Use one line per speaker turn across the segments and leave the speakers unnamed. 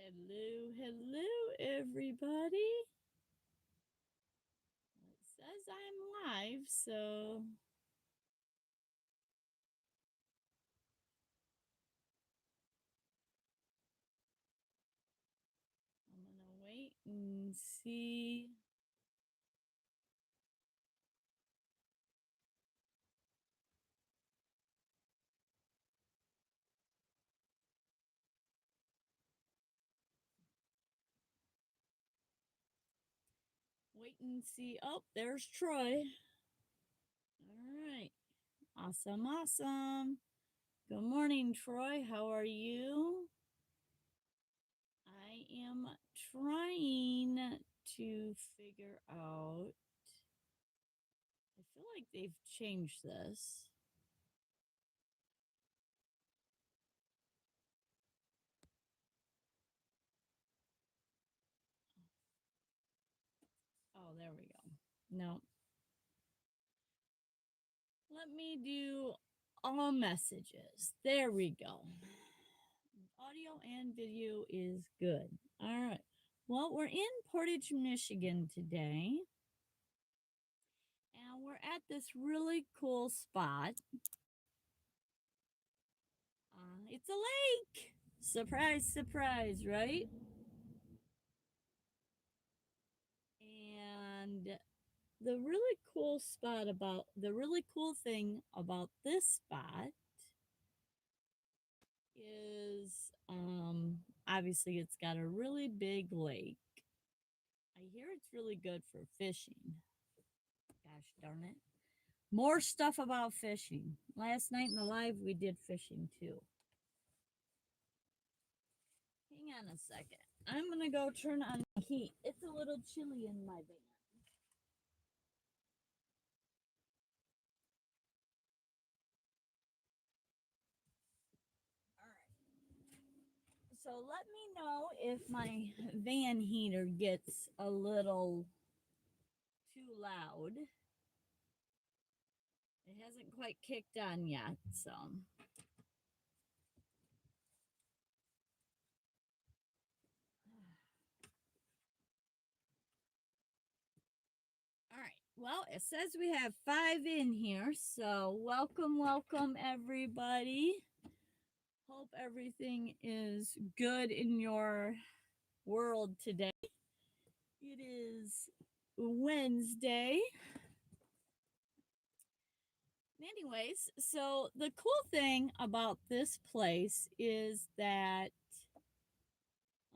Hello, hello, everybody. It says I'm live, so I'm gonna wait and see. Wait and see. Oh, there's Troy. All right. Awesome, awesome. Good morning, Troy. How are you? I am trying to figure out. I feel like they've changed this. Oh, there we go. No, let me do all messages. There we go. Audio and video is good. All right. Well, we're in Portage, Michigan today, and we're at this really cool spot. It's a lake. Surprise, surprise, right? And the really cool thing about this spot is obviously it's got a really big lake. I hear it's really good for fishing. Gosh darn it. More stuff about fishing. Last night in the live we did fishing too. Hang on a second. I'm gonna go turn on the heat. It's a little chilly in my van. All right. So let me know if my van heater gets a little too loud. It hasn't quite kicked on yet, so. All right. Well, it says we have 5 in here, so welcome, welcome everybody. Hope everything is good in your world today. It is Wednesday. Anyways, so the cool thing about this place is that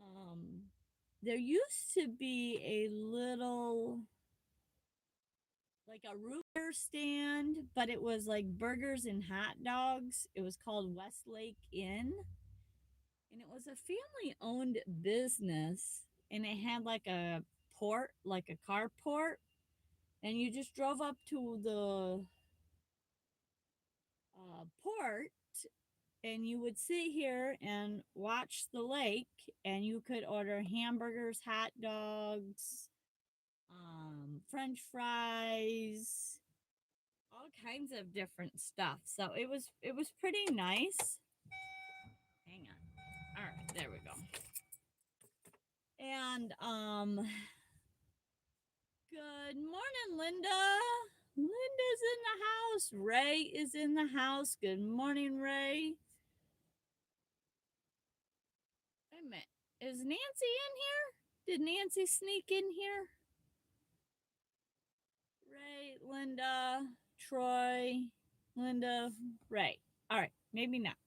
um, there used to be a little, like a root beer stand, but it was like burgers and hot dogs. It was called Westlake Inn, and it was a family owned business, and it had like a port, like a carport, and you just drove up to the port, and you would sit here and watch the lake, and you could order hamburgers, hot dogs, french fries, all kinds of different stuff. So it was pretty nice. Hang on. All right, there we go. And good morning, Linda. Linda's in the house. Ray is in the house. Good morning, Ray. Wait a minute. Is Nancy in here? Did Nancy sneak in here? Ray, Linda, Troy, Linda, Ray. All right, maybe not.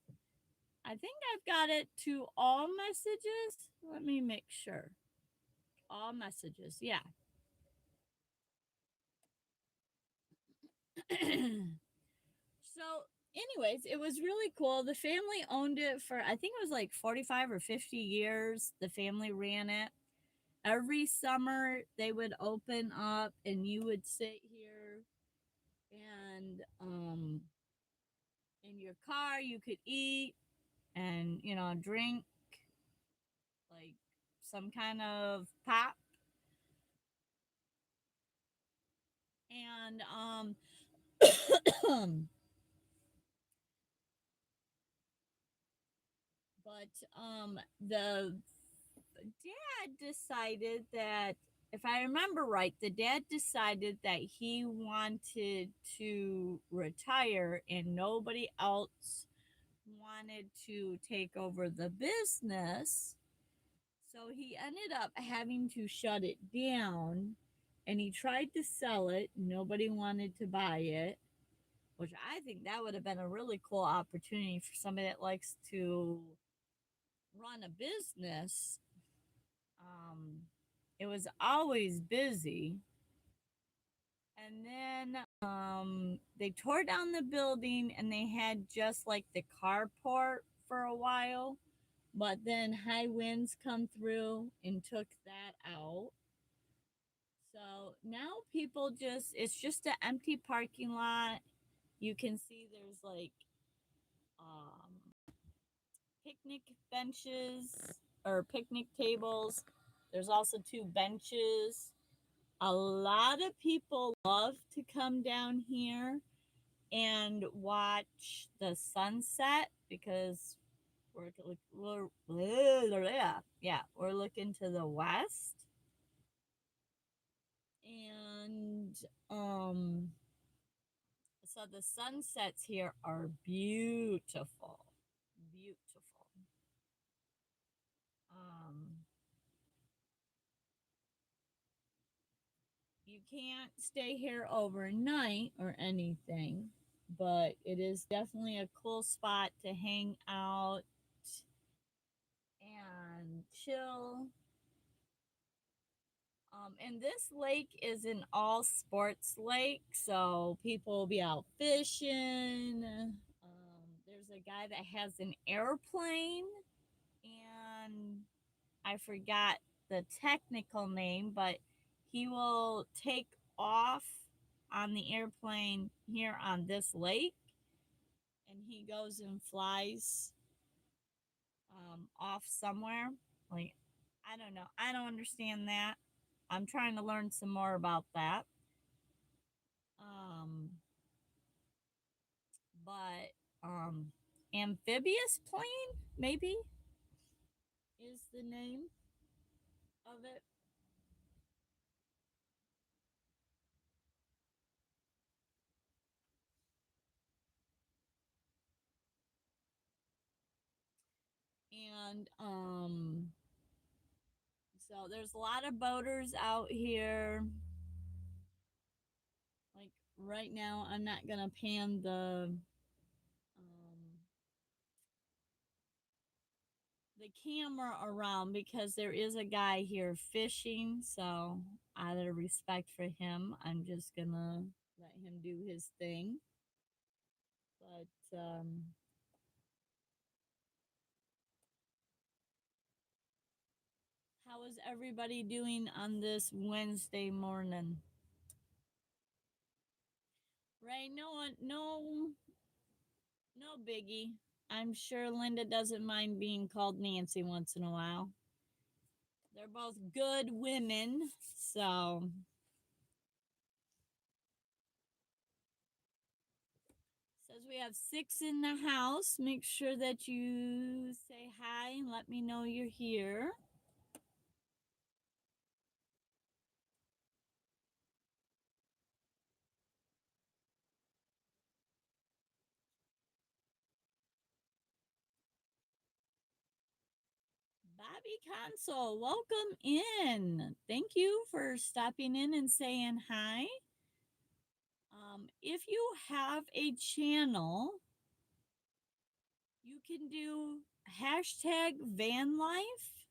I think I've got it to all messages. Let me make sure. All messages. Yeah. So, anyways, it was really cool. The family owned it for, I think it was like 45 or 50 years. The family ran it. Every summer, they would open up and you would sit here and in your car, you could eat and, drink like some kind of pop. And, but the dad decided that, if I remember right, the dad decided that he wanted to retire and nobody else wanted to take over the business. So he ended up having to shut it down, and he tried to sell it. Nobody wanted to buy it, which I think that would have been a really cool opportunity for somebody that likes to run a business. It was always busy. And then they tore down the building and they had just like the carport for a while. But then high winds come through and took that out. So now people just, it's just an empty parking lot. You can see there's like picnic benches or picnic tables. There's also two benches. A lot of people love to come down here and watch the sunset because we're looking to the west, and so the sunsets here are beautiful, beautiful. um you can't stay here overnight or anything, but it is definitely a cool spot to hang out and chill. And this lake is an all sports lake, so people will be out fishing. There's a guy that has an airplane, and I forgot the technical name, but he will take off on the airplane here on this lake, and he goes and flies off somewhere. Like, I don't know. I don't understand that. I'm trying to learn some more about that. Um, but amphibious plane maybe is the name of it. And so there's a lot of boaters out here. Like right now, I'm not gonna pan the camera around because there is a guy here fishing. So out of respect for him, I'm just gonna let him do his thing. But how is everybody doing on this Wednesday morning? Right? No biggie. I'm sure Linda doesn't mind being called Nancy once in a while. They're both good women, so says we have 6 in the house. Make sure that you say hi and let me know you're here. Bobby Console, welcome in. Thank you for stopping in and saying hi. If you have a channel, you can do hashtag Vanlife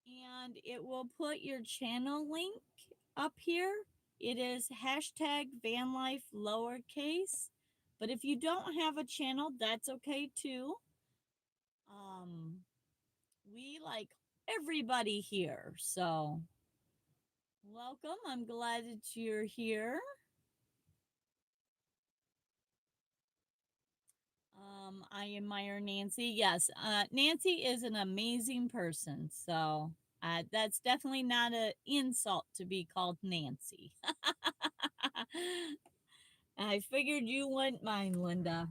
and it will put your channel link up here. It is hashtag Vanlife lowercase. But if you don't have a channel, that's okay too. Um, we like everybody here. So welcome. I'm glad that you're here. I admire Nancy. Yes, Nancy is an amazing person. So that's definitely not an insult to be called Nancy. I figured you wouldn't mind, Linda.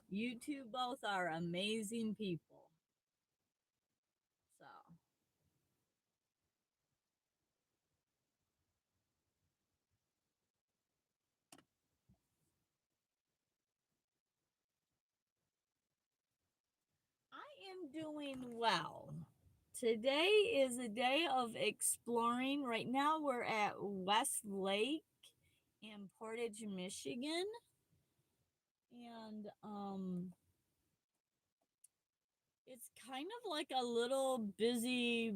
You two both are amazing people. am doing well. Today is a day of exploring. Right now, we're at West Lake in Portage, Michigan, and it's kind of like a little busy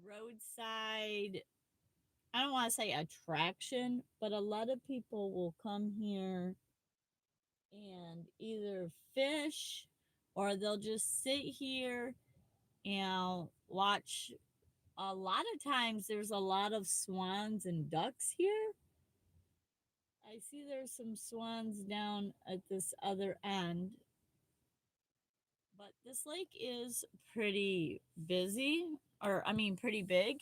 roadside. I don't want to say attraction, but a lot of people will come here and either fish or they'll just sit here and watch. A lot of times there's a lot of swans and ducks here. I see there's some swans down at this other end, but this lake is pretty busy, or I mean, pretty big.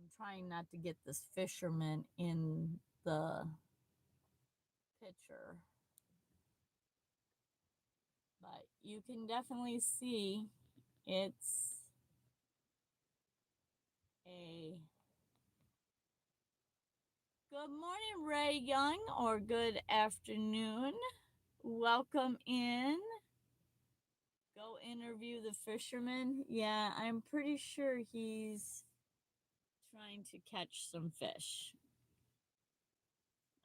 I'm trying not to get this fisherman in the picture, but you can definitely see it's a good morning, Ray Young, or good afternoon. Welcome in. Go interview the fisherman. Yeah, I'm pretty sure he's trying to catch some fish.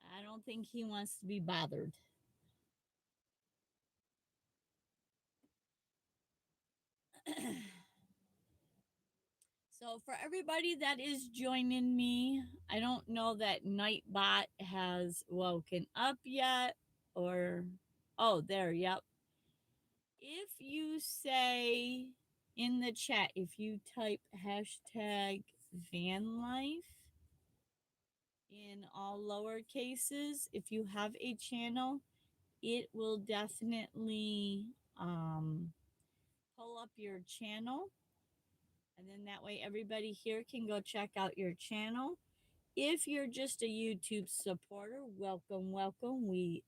I don't think he wants to be bothered. So, for everybody that is joining me, I don't know that Nightbot has woken up yet, or oh, there, yep. If you say in the chat, if you type hashtag Vanlife in all lower cases, if you have a channel, it will definitely pull up your channel, and then that way everybody here can go check out your channel. If you're just a YouTube supporter, welcome, welcome. We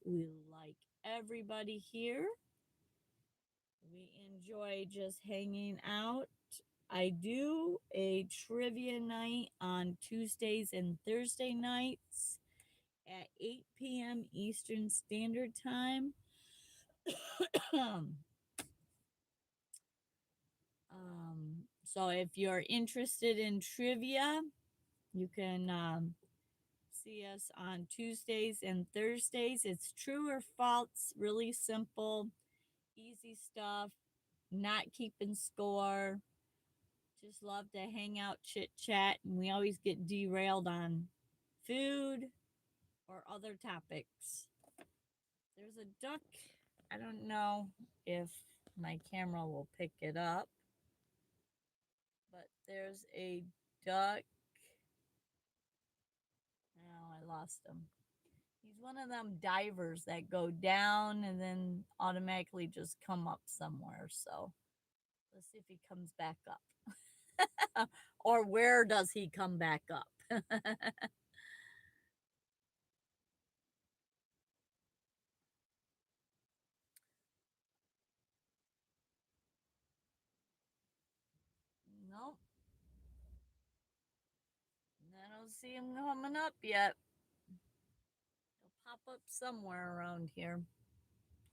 like everybody here. We enjoy just hanging out. I do a trivia night on Tuesdays and Thursday nights at 8 p.m. Eastern Standard Time. So if you're interested in trivia, you can see us on Tuesdays and Thursdays. It's true or false, really simple, easy stuff, not keeping score. Just love to hang out, chit chat, and we always get derailed on food or other topics. There's a duck. I don't know if my camera will pick it up, but there's a duck. Oh, I lost him. He's one of them divers that go down and then automatically just come up somewhere. So let's see if he comes back up. Or where does he come back up? Nope. I don't see him coming up yet. He'll pop up somewhere around here.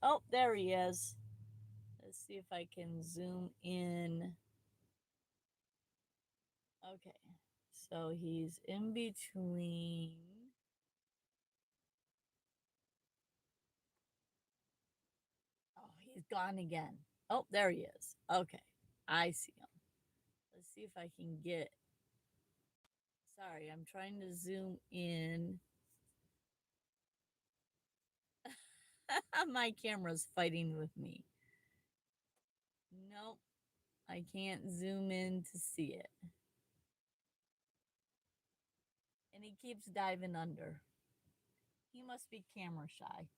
Oh, there he is. Let's see if I can zoom in. Okay. So he's in between. Oh, he's gone again. Oh, there he is. Okay. I see him. Let's see if I can get. Sorry, I'm trying to zoom in. My camera's fighting with me. Nope, I can't zoom in to see it. And he keeps diving under. He must be camera shy.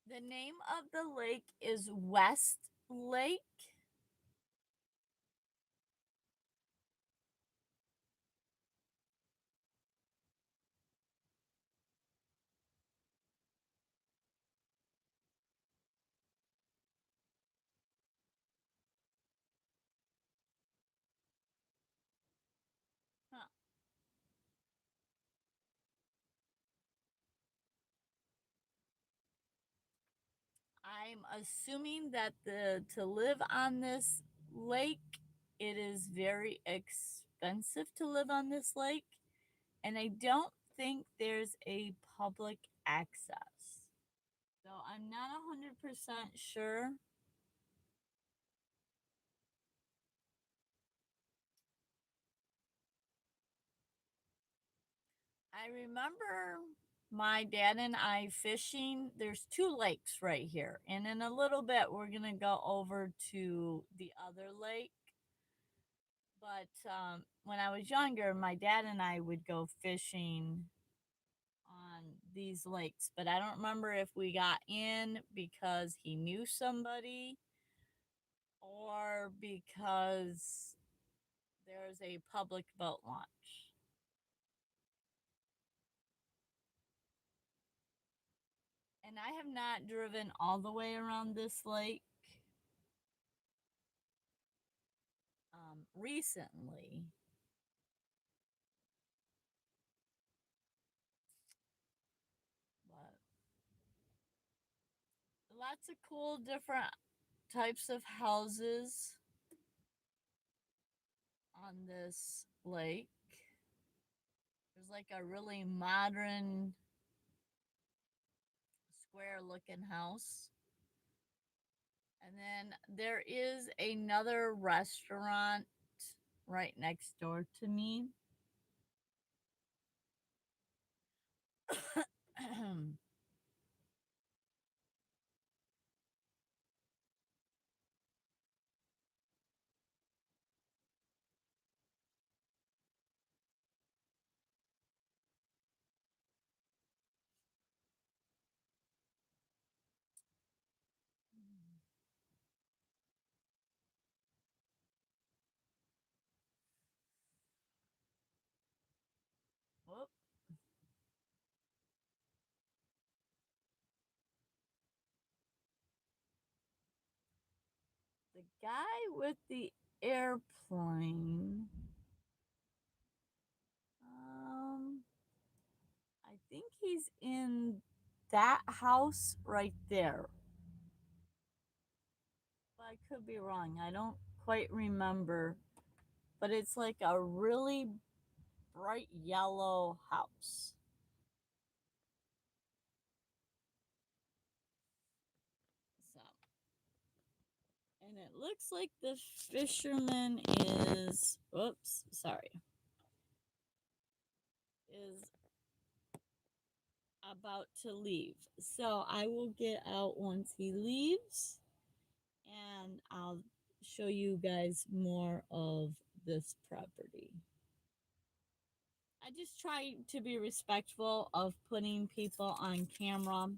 The name of the lake is West Lake. I'm assuming that the to live on this lake, it is very expensive to live on this lake, and I don't think there's a public access. So I'm not 100% sure. I remember my dad and I fishing. There's two lakes right here, and in a little bit, we're gonna go over to the other lake. But when I was younger, my dad and I would go fishing on these lakes. But I don't remember if we got in because he knew somebody or because there's a public boat launch. And I have not driven all the way around this lake recently. But lots of cool different types of houses on this lake. There's like a really modern square looking house. And then there is another restaurant right next door to me. Whoop. The guy with the airplane. Um, I think he's in that house right there. But I could be wrong. I don't quite remember. But it's like a really bright yellow house. So, and it looks like the fisherman is, whoops, sorry, is about to leave. So I will get out once he leaves and I'll show you guys more of this property. I just try to be respectful of putting people on camera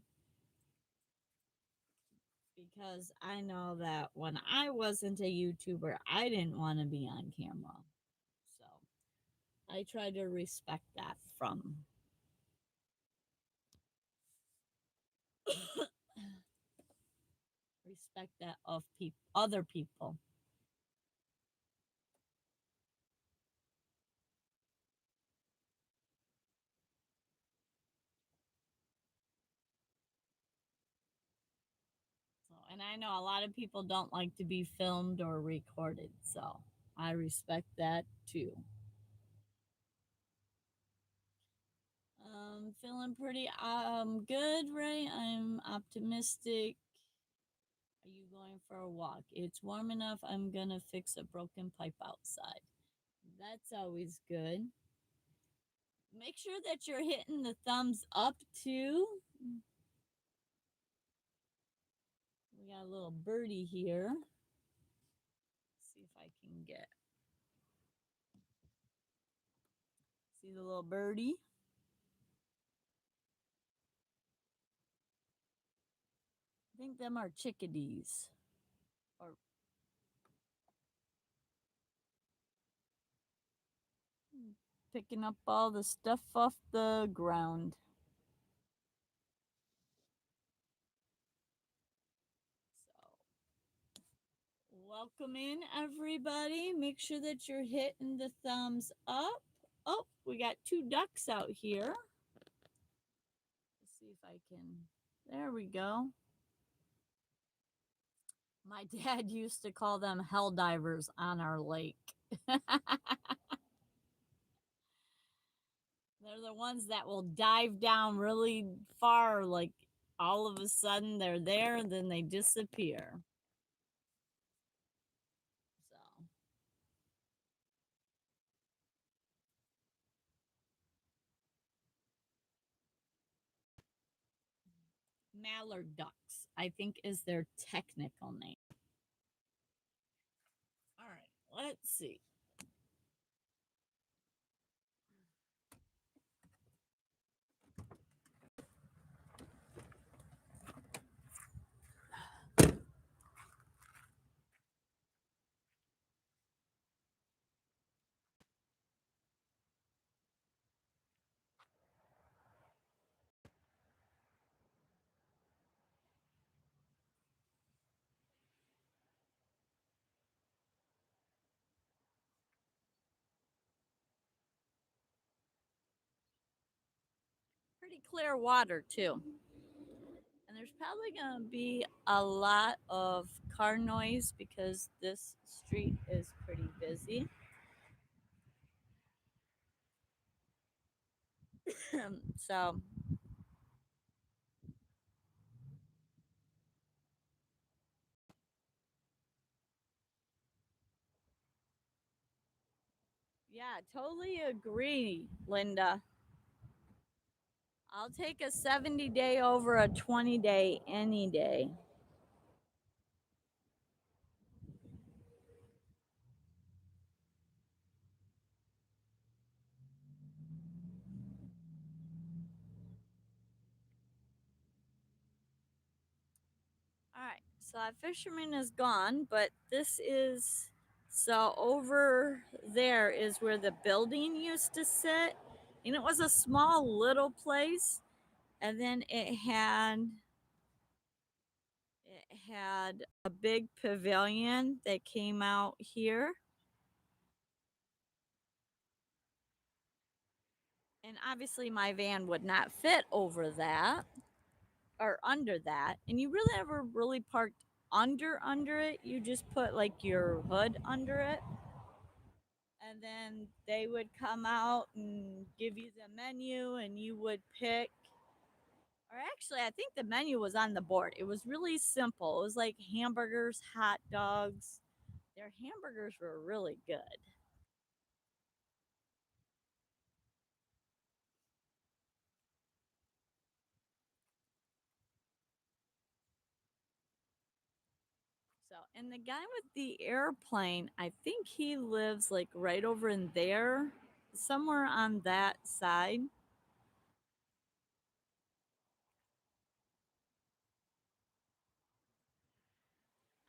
because I know that when I wasn't a YouTuber, I didn't want to be on camera. So I try to respect that from respect that of other people. So, and I know a lot of people don't like to be filmed or recorded, so I respect that too. Feeling pretty good, Ray. I'm optimistic. Are you going for a walk? It's warm enough. I'm gonna fix a broken pipe outside. That's always good. Make sure that you're hitting the thumbs up too. We got a little birdie here. See if I can get see the little birdie. I think them are chickadees. Or picking up all the stuff off the ground. So, welcome in everybody. Make sure that you're hitting the thumbs up. Oh, we got two ducks out here. Let's see if I can. There we go. My dad used to call them hell divers on our lake. They're the ones that will dive down really far, like all of a sudden they're there and then they disappear. So, mallard ducks, I think, is their technical name. All right, let's see. Pretty clear water, too. And there's probably going to be a lot of car noise because this street is pretty busy. So, yeah, totally agree, Linda. I'll take a 70-day over a 20-day any day. All right, so that fisherman is gone, but this is so over there is where the building used to sit, and it was a small little place, and then it had a big pavilion that came out here, and obviously my van would not fit over that or under that, and you really never really parked under it. You just put like your hood under it, and then they would come out and give you the menu, and you would pick. Or actually, I think the menu was on the board. It was really simple. It was like hamburgers, hot dogs. Their hamburgers were really good. So, and the guy with the airplane, I think he lives like right over in there, somewhere on that side.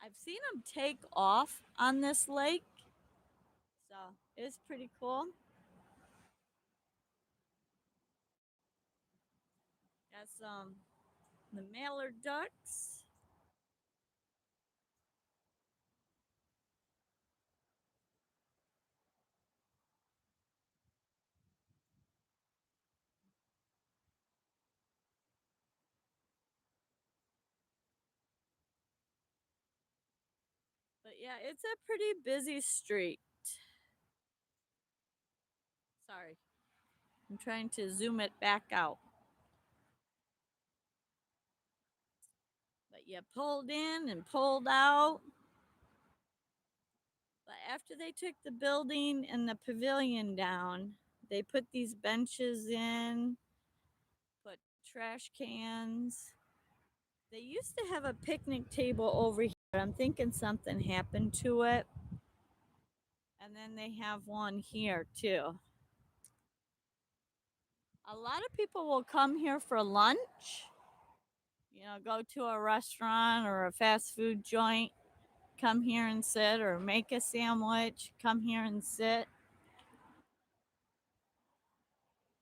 I've seen him take off on this lake, so it's pretty cool. Got some the mallard ducks. But yeah, it's a pretty busy street. Sorry, I'm trying to zoom it back out. But you pulled in and pulled out. But after they took the building and the pavilion down, they put these benches in, put trash cans. They used to have a picnic table over here. I'm thinking something happened to it. And then they have one here too. A lot of people will come here for lunch, go to a restaurant or a fast food joint, come here and sit, or make a sandwich, come here and sit.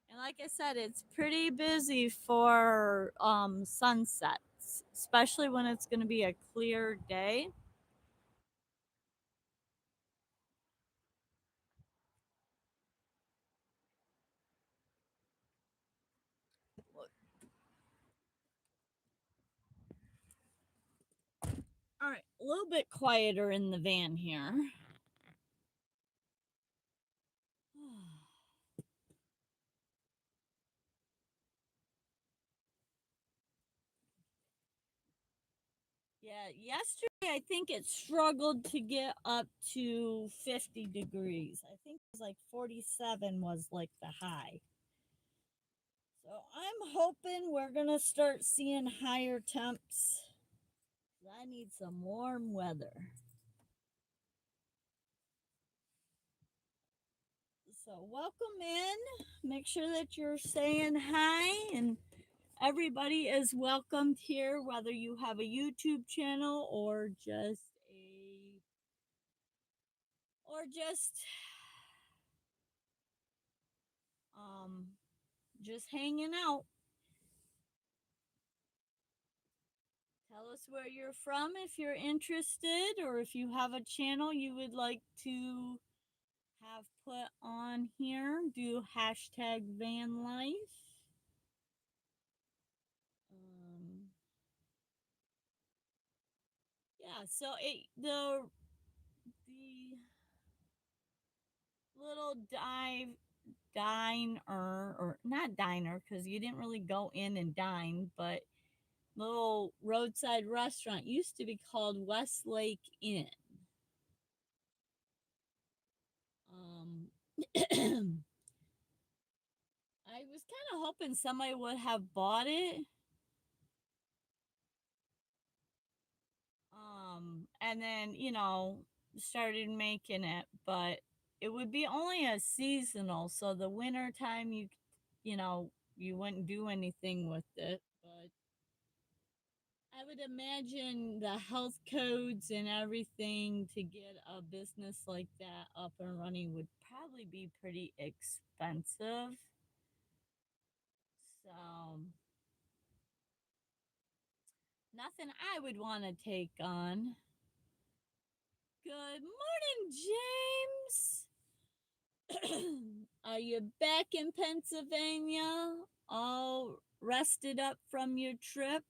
And like I said, it's pretty busy for sunsets, especially when it's going to be a clear day. All right, a little bit quieter in the van here. Yeah, yesterday I think it struggled to get up to 50 degrees. I think it was like 47 was like the high. So I'm hoping we're going to start seeing higher temps. I need some warm weather. So welcome in. Make sure that you're saying hi, and everybody is welcomed here, whether you have a YouTube channel or um just hanging out. Tell us where you're from if you're interested, or if you have a channel you would like to have put on here. Do hashtag Vanlife. Um, yeah, so the little diner, or not diner, because you didn't really go in and dine, but little roadside restaurant used to be called Westlake Inn. Um, I was kind of hoping somebody would have bought it. And then, started making it, but it would be only a seasonal. So the winter time, you know, you wouldn't do anything with it. But I would imagine the health codes and everything to get a business like that up and running would probably be pretty expensive. So, nothing I would want to take on. Good morning, James. Are you back in Pennsylvania? All rested up from your trip?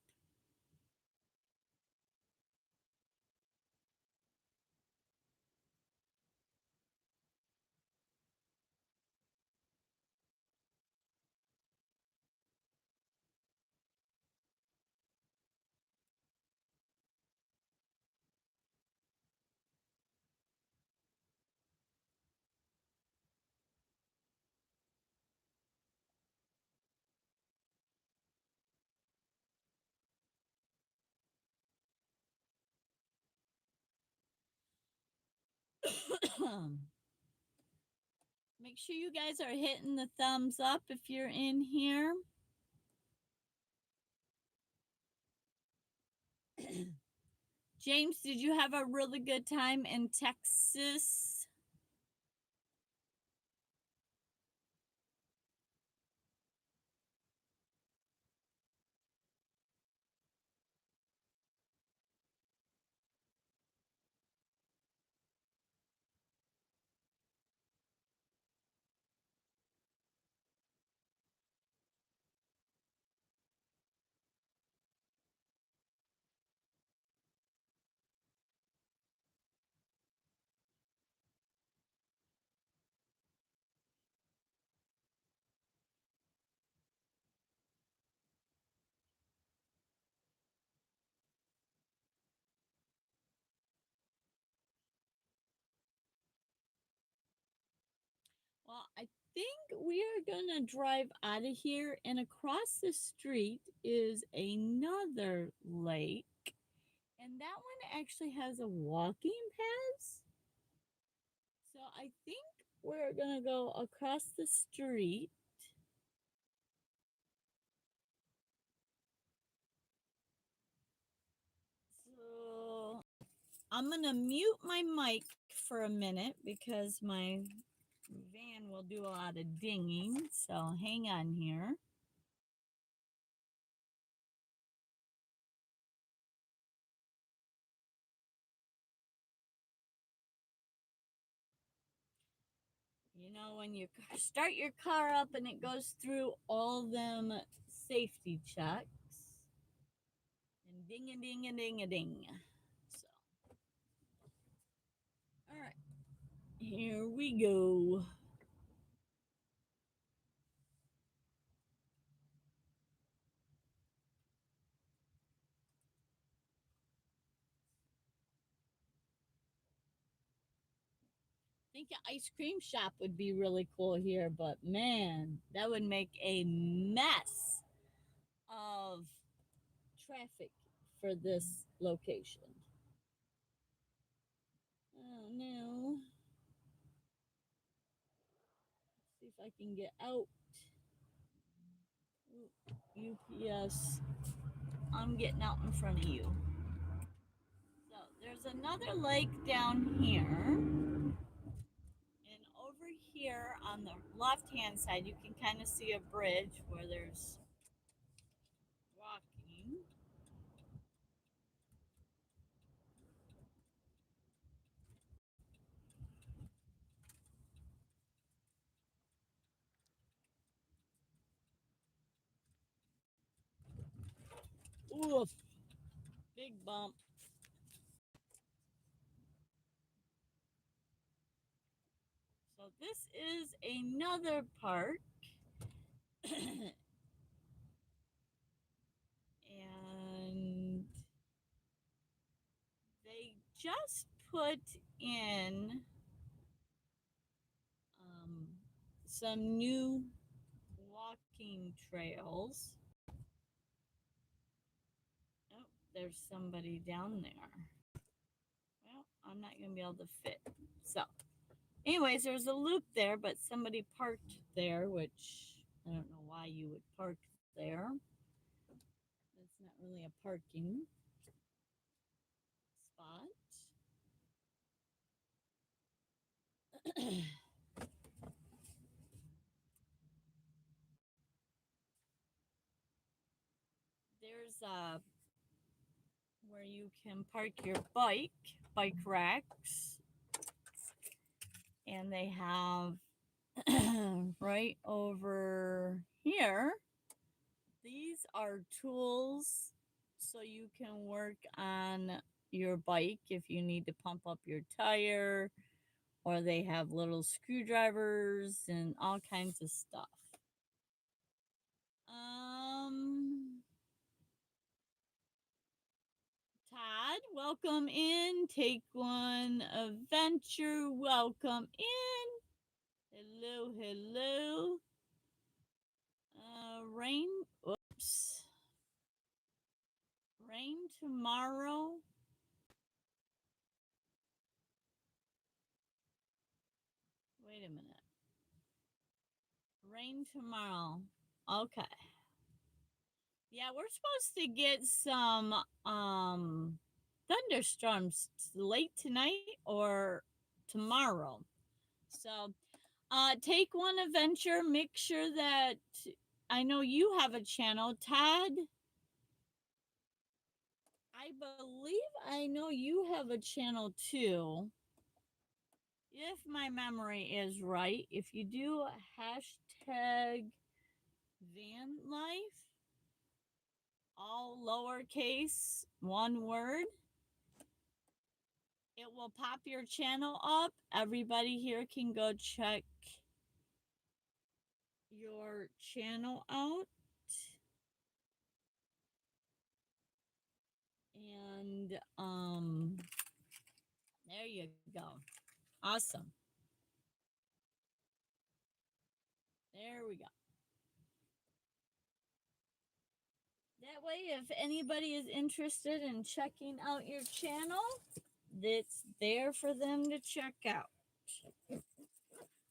Make sure you guys are hitting the thumbs up if you're in here. James, did you have a really good time in Texas? Well, I think we are going to drive out of here, and across the street is another lake. And that one actually has a walking path. So I think we're going to go across the street. So I'm going to mute my mic for a minute because my van will do a lot of dinging. So hang on here. You know, when you start your car up and it goes through all them safety checks, and ding a ding a ding a ding. So Here we go. I think an ice cream shop would be really cool here, but man, that would make a mess of traffic for this location. Oh no. See if I can get out. UPS. I'm getting out in front of you. So there's another lake down here. And over here on the left hand side, you can kind of see a bridge where there's walking. Oof, big bump. So this is another park. And they just put in some new walking trails. Oh, there's somebody down there. Well, I'm not going to be able to fit. So, anyways, there's a loop there, but somebody parked there, which I don't know why you would park there. That's not really a parking spot. There's where you can park your bike racks, and they have right over here. These are tools so you can work on your bike if you need to pump up your tire, or they have little screwdrivers and all kinds of stuff. Todd, welcome in. Take one adventure. Welcome in. Hello, hello. Rain. Oops. Rain tomorrow. Wait a minute. Rain tomorrow. Okay. Yeah, we're supposed to get some thunderstorms late tonight or tomorrow. So, take one adventure. Make sure that I know you have a channel, Todd. I believe I know you have a channel too. If my memory is right, if you do hashtag Vanlife, all lowercase, one word, it will pop your channel up. Everybody here can go check your channel out. And there you go. Awesome. There we go. That way, if anybody is interested in checking out your channel, it's there for them to check out.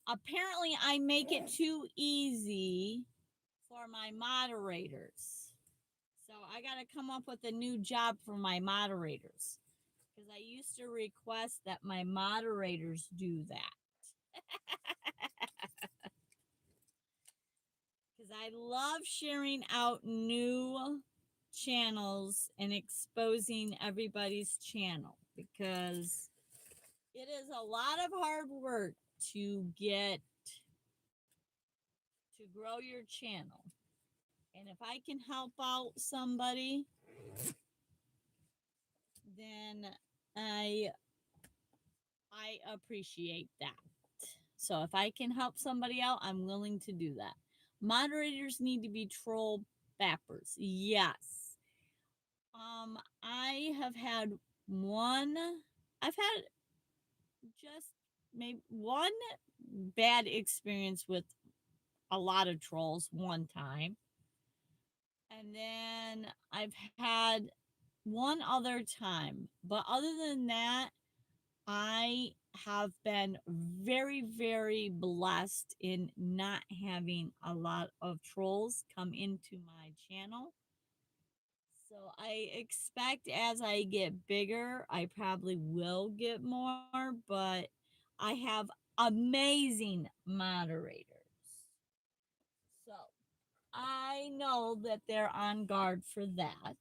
Apparently, I make it too easy for my moderators. So I got to come up with a new job for my moderators, because I used to request that my moderators do that. Because I love sharing out new channels and exposing everybody's channel, because it is a lot of hard work to get to grow your channel. And if I can help out somebody, then I I appreciate that. So if I can help somebody out, I'm willing to do that. Moderators need to be troll bappers. Yes. I have had one. I've had just maybe one bad experience with a lot of trolls one time. And then I've had one other time. But other than that, I have been very, very blessed in not having a lot of trolls come into my channel. So I expect as I get bigger, I probably will get more, but I have amazing moderators. So I know that they're on guard for that.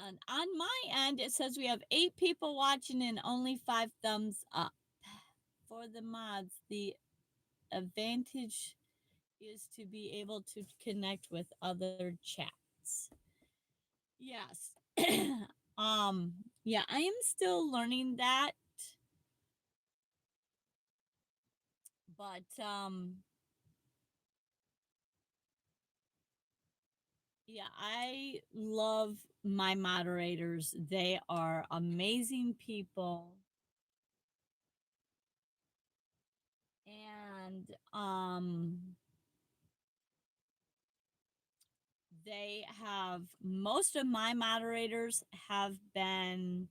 And on my end, it says we have 8 people watching and only 5 thumbs up. For the mods, the advantage is to be able to connect with other chats. Yes. um, yeah, I am still learning that, but yeah, I love my moderators. They are amazing people. And they have most of my moderators have been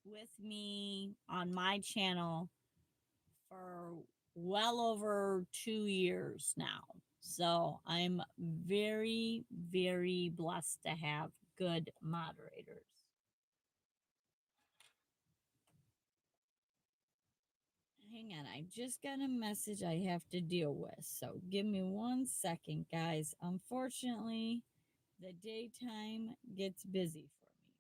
with me on my channel for well over 2 years now. So I'm very, very blessed to have good moderators. Hang on, I just got a message I have to deal with. So give me 1 second, guys. Unfortunately, the daytime gets busy for me.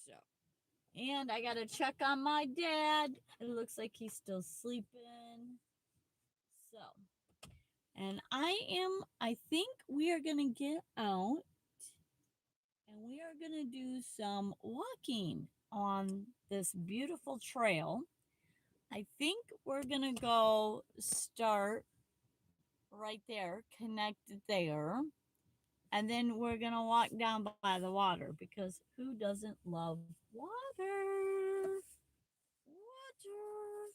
So, and I got to check on my dad. It looks like he's still sleeping. So, I think we are going to get out and we are going to do some walking on this beautiful trail. I think we're going to go start right there, connect there, and then we're going to walk down by the water because who doesn't love water? Water.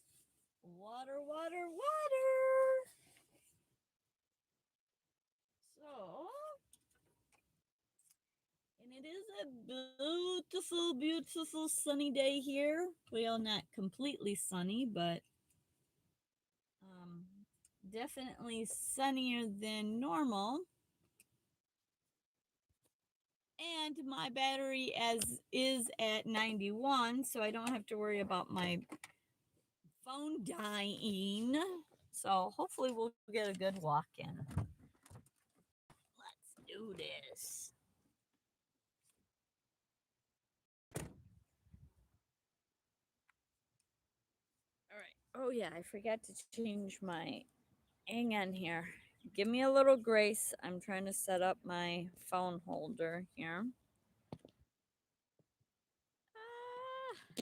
Water, water, water. So, and it is a beautiful, beautiful sunny day here. Well, not completely sunny, but um, definitely sunnier than normal. And my battery as is at 91, so I don't have to worry about my phone dying. So hopefully we'll get a good walk in. Let's do this. All right. Oh yeah, I forgot to change my. Hang on here. Give me a little grace. I'm trying to set up my phone holder here. Ah.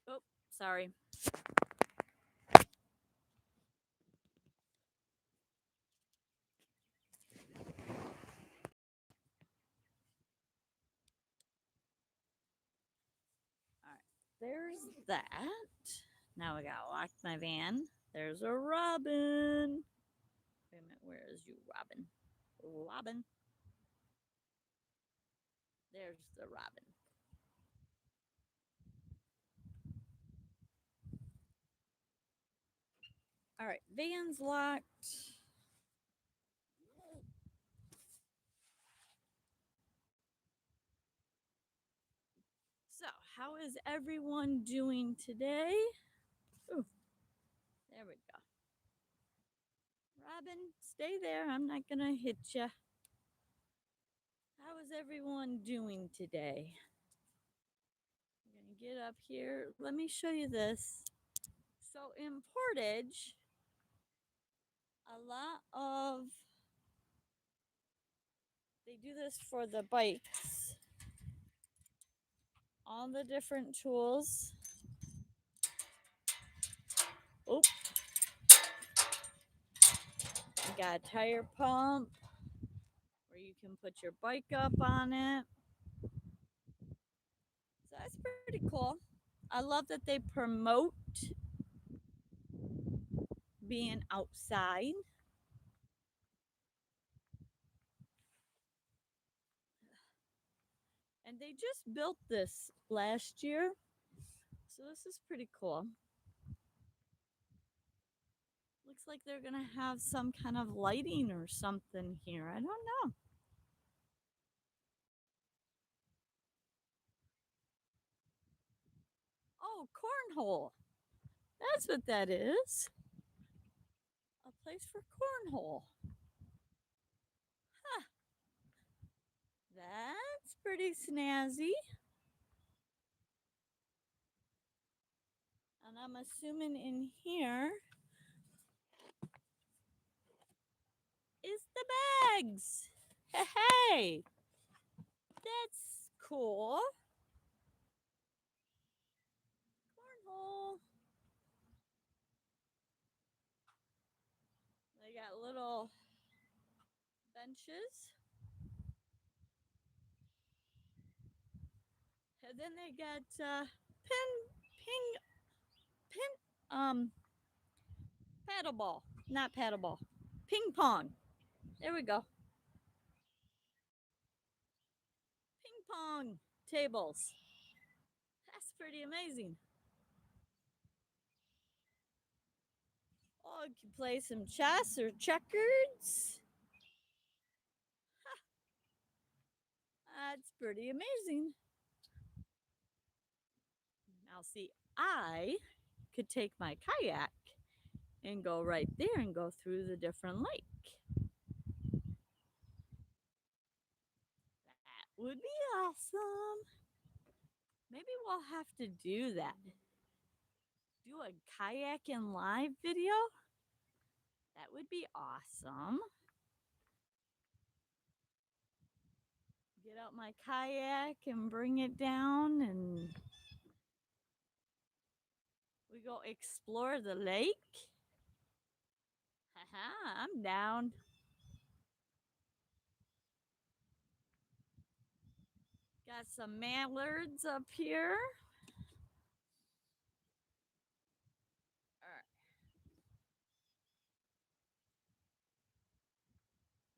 Oh, sorry. All right. There's that. Now we gotta lock my van. There's a robin. Wait a minute, where is you, Robin? Robin. There's the robin. All right, van's locked. So, how is everyone doing today? Ooh, there we go. Robin, stay there. I'm not gonna hit you. How is everyone doing today? I'm going to get up here. Let me show you this. So in Portage, a lot of they do this for the bikes. All the different tools. Oh, you got a tire pump where you can put your bike up on it. So that's pretty cool. I love that they promote being outside. And they just built this last year. So this is pretty cool. Looks like they're going to have some kind of lighting or something here. I don't know. Oh, cornhole. That's what that is. A place for cornhole. Huh. That's pretty snazzy. And I'm assuming in here is the bags. Hey, that's cool. Cornhole. They got little benches. And then they got pin, paddle ball, not paddle ball, ping pong. There we go. Ping pong tables. That's pretty amazing. Oh, you can play some chess or checkers. That's pretty amazing. Now, see, I could take my kayak and go right there and go through the different lake. That would be awesome. Maybe we'll have to do that. Do a kayak and live video. That would be awesome. Get out my kayak and bring it down, and we go explore the lake. Haha, I'm down. Got some mallards up here. All right.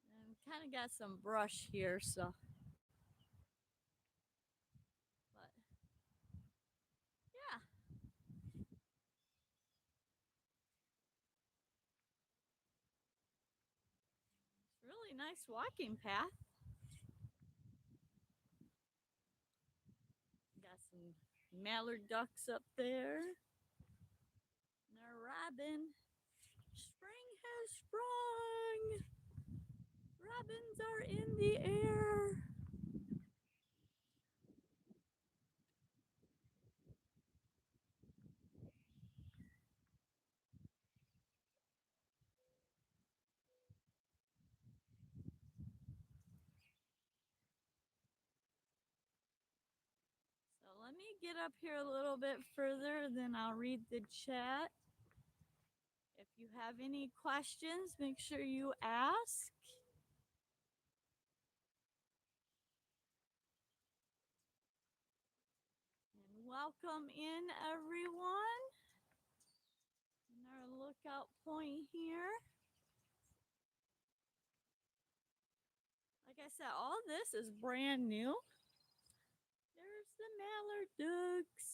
And kind of got some brush here, so. But yeah. It's really nice walking path. Got some mallard ducks up there. And they're robin. Spring has sprung. Robins are in the air. So let me get up here a little bit further, then I'll read the chat. If you have any questions, make sure you ask. And welcome in, everyone. In our lookout point here. Like I said, all this is brand new. There's the mallard ducks.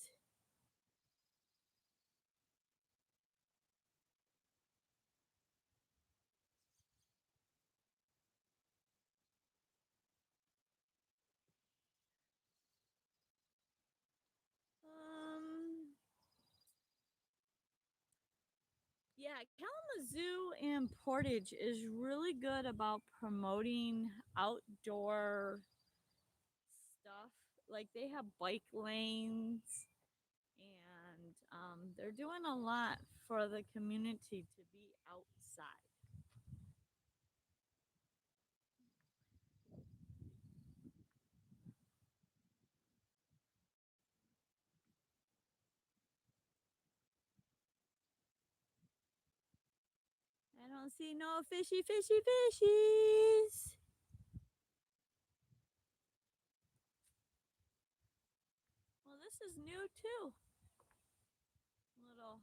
Yeah, Kalamazoo and Portage is really good about promoting outdoor like they have bike lanes, and they're doing a lot for the community to be outside. I don't see no fishies. Well, this is new too. Little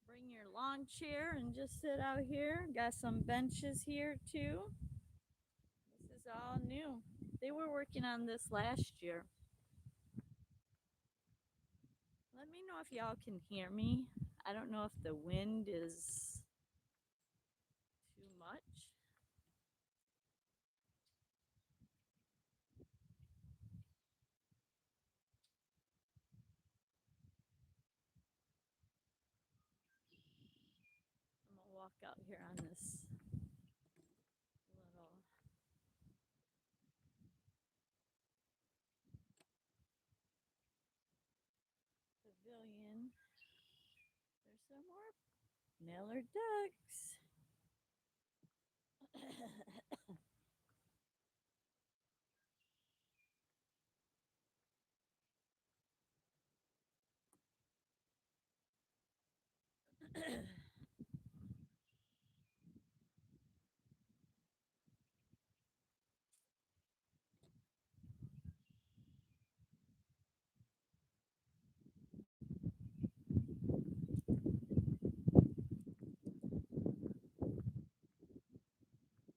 bring your lawn chair and just sit out here. Got some benches here too. This is all new. They were working on this last year. Let me know if y'all can hear me. I don't know if the wind is too much. I'm gonna walk out here on this little pavilion. There's some more miller ducks.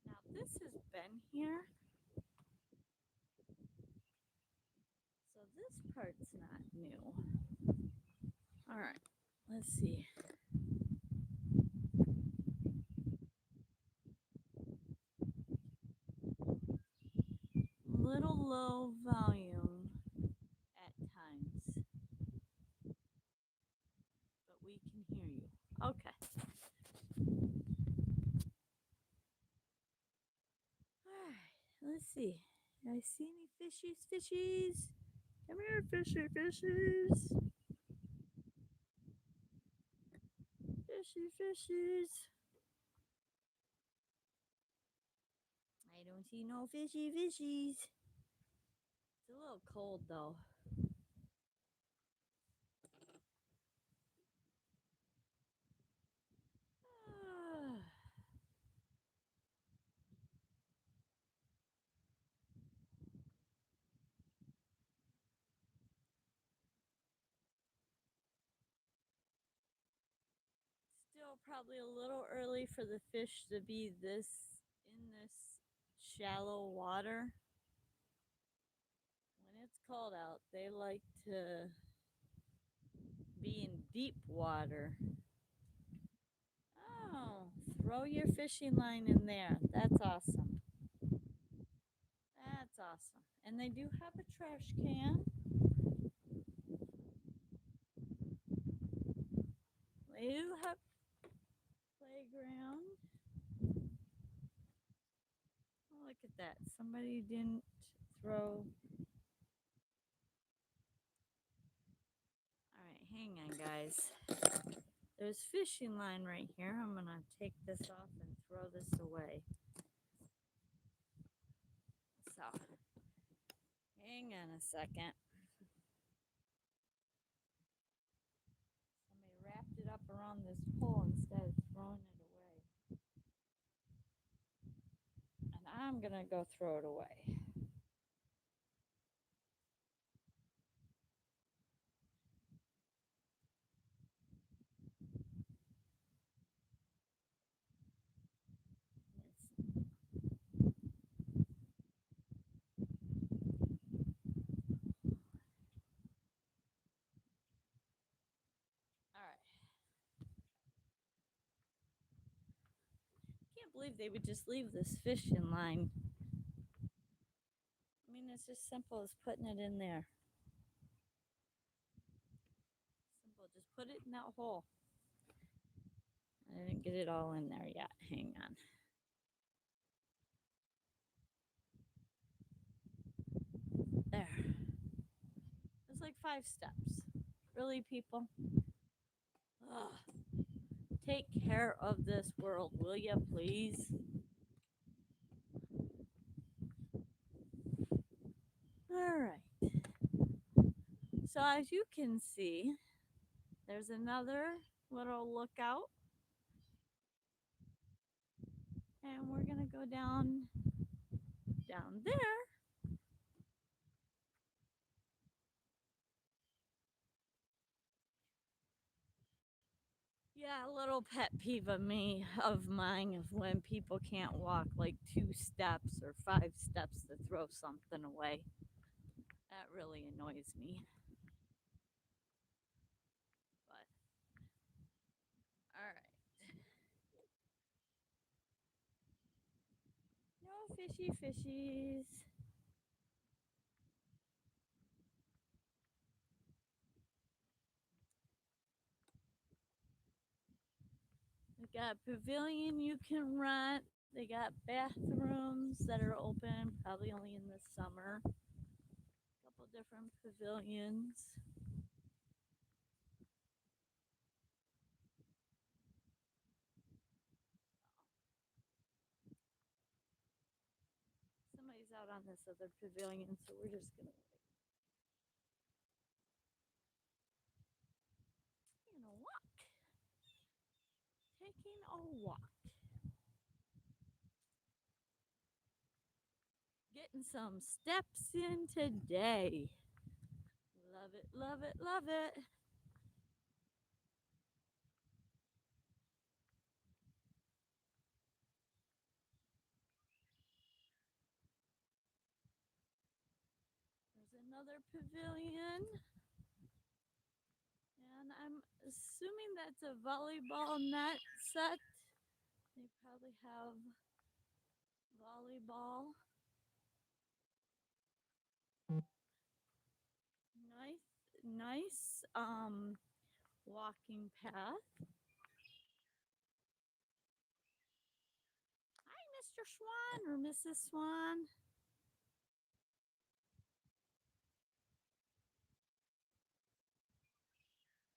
Now this has been here, so this part's not new. All right, let's see. Little low volume at times, but we can hear you. Okay. All right, let's see. I see any fishies? Come here, fishies. Fishies. I don't see no fishies. It's a little cold though. Still probably a little early for the fish to be in this shallow water. When it's cold out, they like to be in deep water. Oh, throw your fishing line in there. That's awesome. That's awesome. And they do have a trash can. They do have playground. Oh, look at that. Somebody didn't throw. All right, hang on, guys. There's fishing line right here. I'm going to take this off and throw this away. So, hang on a second. Somebody wrapped it up around this pole instead of throwing it away. And I'm going to go throw it away. All right. Can't believe they would just leave this fishing line. I mean, it's as simple as putting it in there. Simple, just put it in that hole. I didn't get it all in there yet. Hang on. There. 5 steps. Really, people? Ugh. Take care of this world, will you please? All right. So, as you can see, there's another little lookout, and we're gonna go down there. Yeah, a little pet peeve of mine of when people can't walk like 2 steps or 5 steps to throw something away. That really annoys me. But all right, no fishy fishies. They got pavilion you can rent. They got bathrooms that are open, probably only in the summer. A couple different pavilions. Somebody's out on this other pavilion, so we're just gonna walk. Taking a walk. Getting some steps in today. Love it, love it, love it. There's another pavilion. And I'm assuming that's a volleyball net set. They probably have volleyball. Nice, nice walking path. Hi, Mr. Swan or Mrs. Swan.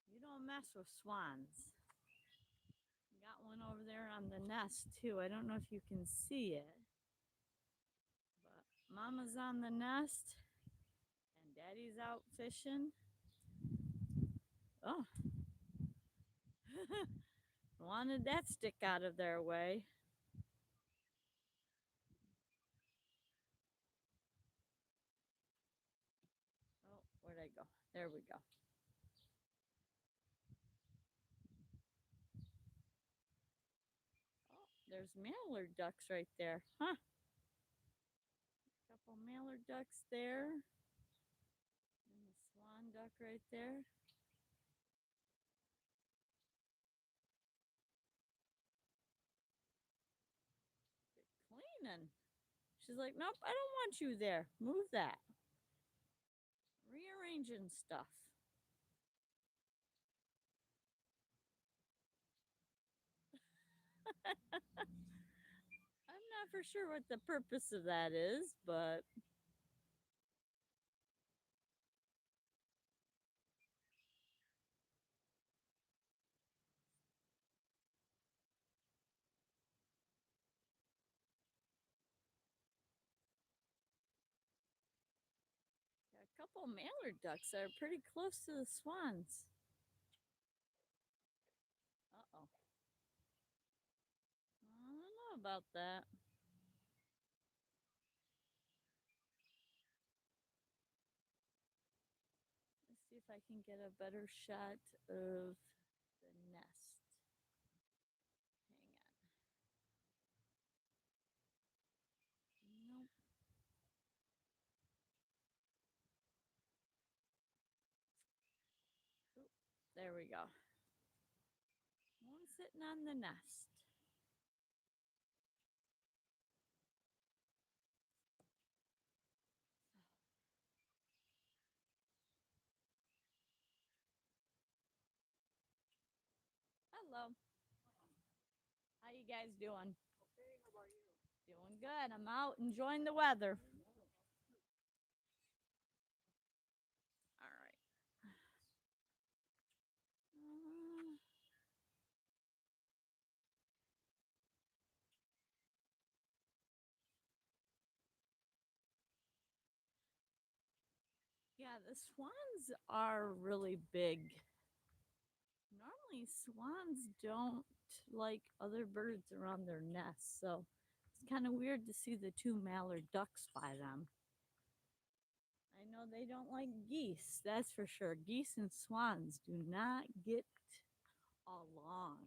You don't mess with swans. Got one over there on the nest too. I don't know if you can see it, but Mama's on the nest and Daddy's out fishing. Oh, wanted that stick out of their way. Oh, where'd I go? There we go. Oh, there's mallard ducks right there. Huh? Couple mallard ducks there. And the swan duck right there. Cleaning. She's like, nope, I don't want you there. Move that. Rearranging stuff. I'm not for sure what the purpose of that is, but a couple mallard ducks are pretty close to the swans. Uh oh. I don't know about that. Let's see if I can get a better shot of the nest. Hang on. Nope. Oop, there we go. One sitting on the nest. Hello. How you guys doing? Doing good. I'm out enjoying the weather. All right. Yeah, the swans are really big. Normally, swans don't like other birds around their nests, so it's kind of weird to see the two mallard ducks by them. I know they don't like geese, that's for sure. Geese and swans do not get along.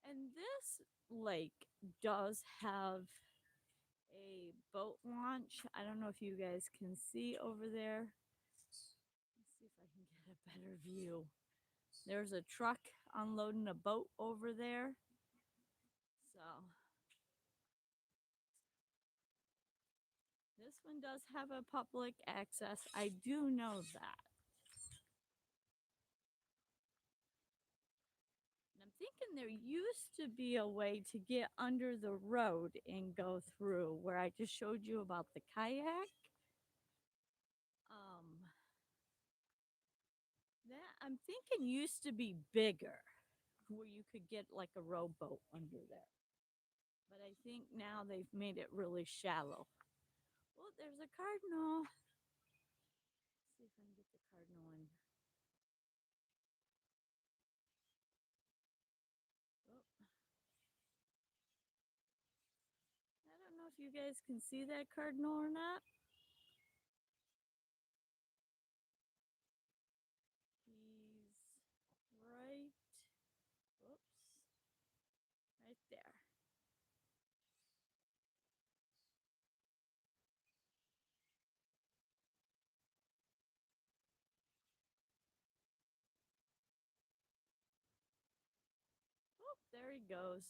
And this lake does have a boat launch. I don't know if you guys can see over there. Let's see if I can get a better view. There's a truck unloading a boat over there. So this one does have a public access. I do know that. And I'm thinking there used to be a way to get under the road and go through where I just showed you about the kayak. Um, that I'm thinking used to be bigger, where you could get like a rowboat under there. But I think now they've made it really shallow. Oh, there's a cardinal. Let's see if I can get the cardinal in. Oh, I don't know if you guys can see that cardinal or not. He's right, whoops, right there. Oh, there he goes.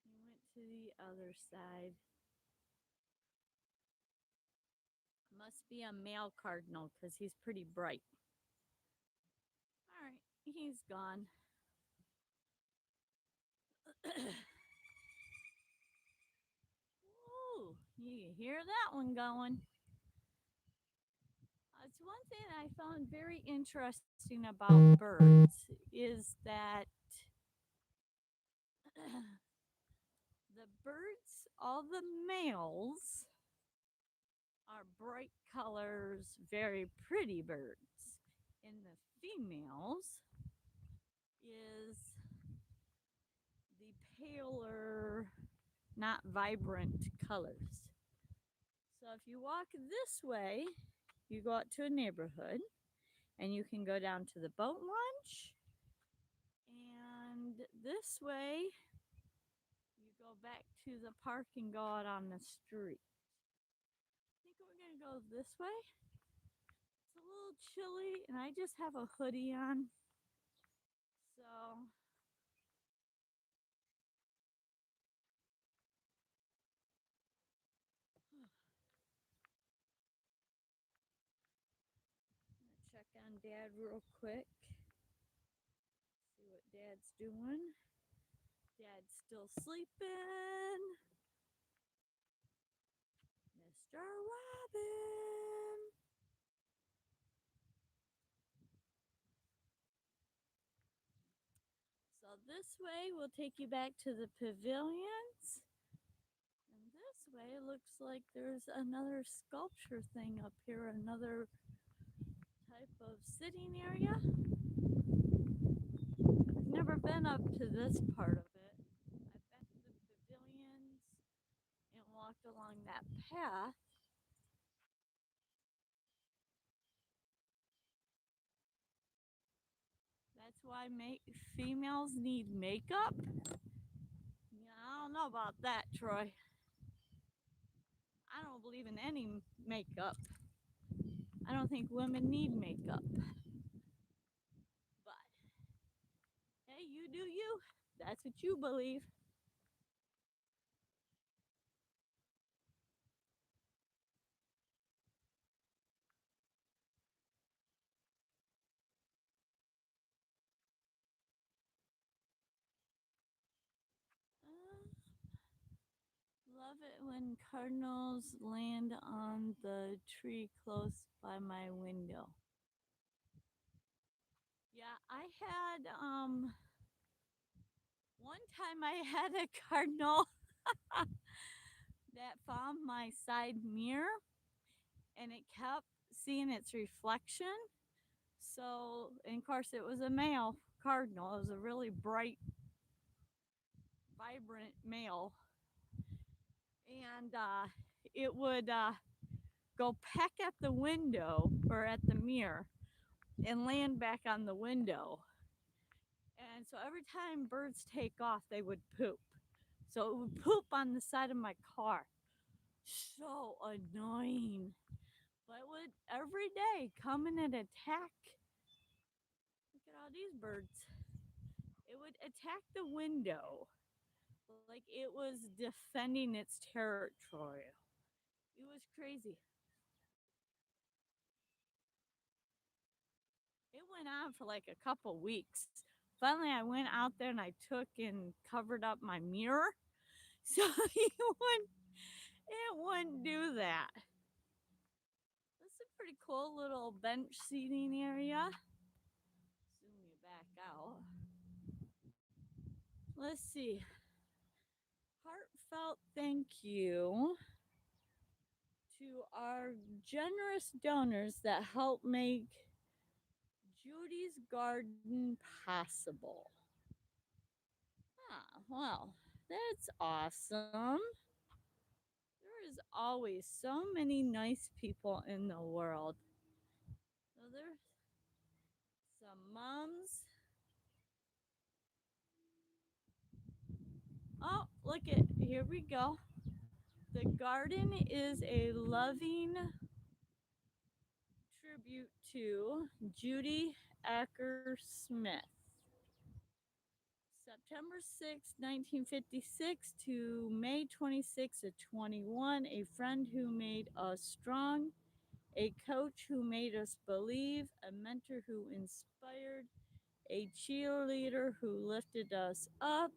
He went to the other side. Must be a male cardinal because he's pretty bright. All right, he's gone. Ooh, you hear that one going. It's one thing I found very interesting about birds is that the birds, all the males, are bright colors, very pretty birds. And the females is the paler, not vibrant colors. So if you walk this way, you go out to a neighborhood and you can go down to the boat launch. And this way, you go back to the park and go out on the street. I think we're going to go this way. It's a little chilly, and I just have a hoodie on. So, I'm going to check on Dad real quick. See what Dad's doing. Dad's still sleeping. Mr. Robin. So this way will take you back to the pavilions. And this way it looks like there's another sculpture thing up here, another type of sitting area. I've never been up to this part of it. I've been to the pavilions and walked along that path. That's why females need makeup. Yeah, I don't know about that, Troy. I don't believe in any makeup. I don't think women need makeup. But hey, you do you. That's what you believe. Uh, Love it when cardinals land on the tree close by my window. Yeah, I had one time I had a cardinal my side mirror and it kept seeing its reflection. So, and of course, it was a male cardinal. It was a really bright, vibrant male. And it would go peck at the window or at the mirror and land back on the window. And so every time birds take off, they would poop. So it would poop on the side of my car. So annoying. But it would every day come in and attack. Look at all these birds. It would attack the window like it was defending its territory. It was crazy. It went on for like a couple weeks. Finally, I went out there and I took and covered up my mirror so it wouldn't do that. This is a pretty cool little bench seating area. Zoom you back out. Let's see. Heartfelt thank you to our generous donors that help make Judy's garden possible. Ah, well, that's awesome. There is always so many nice people in the world. So there's some moms. Oh, look at here we go. The garden is a loving tribute to Judy Acker Smith. September 6, 1956 to May 26 of 21, a friend who made us strong, a coach who made us believe, a mentor who inspired, a cheerleader who lifted us up.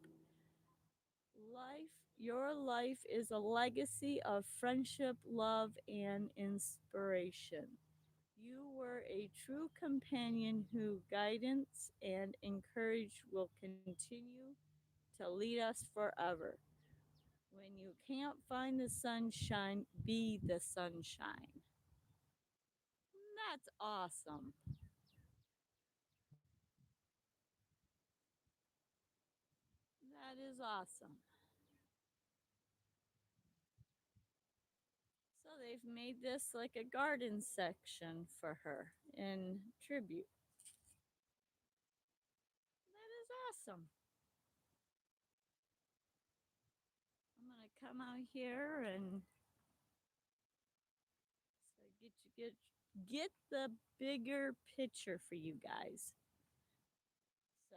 Life, your life is a legacy of friendship, love, and inspiration. You were a true companion whose guidance and encourage will continue to lead us forever. When you can't find the sunshine, be the sunshine. That's awesome. That is awesome. So they've made this like a garden section for her in tribute. That is awesome. I'm gonna come out here and so get the bigger picture for you guys. So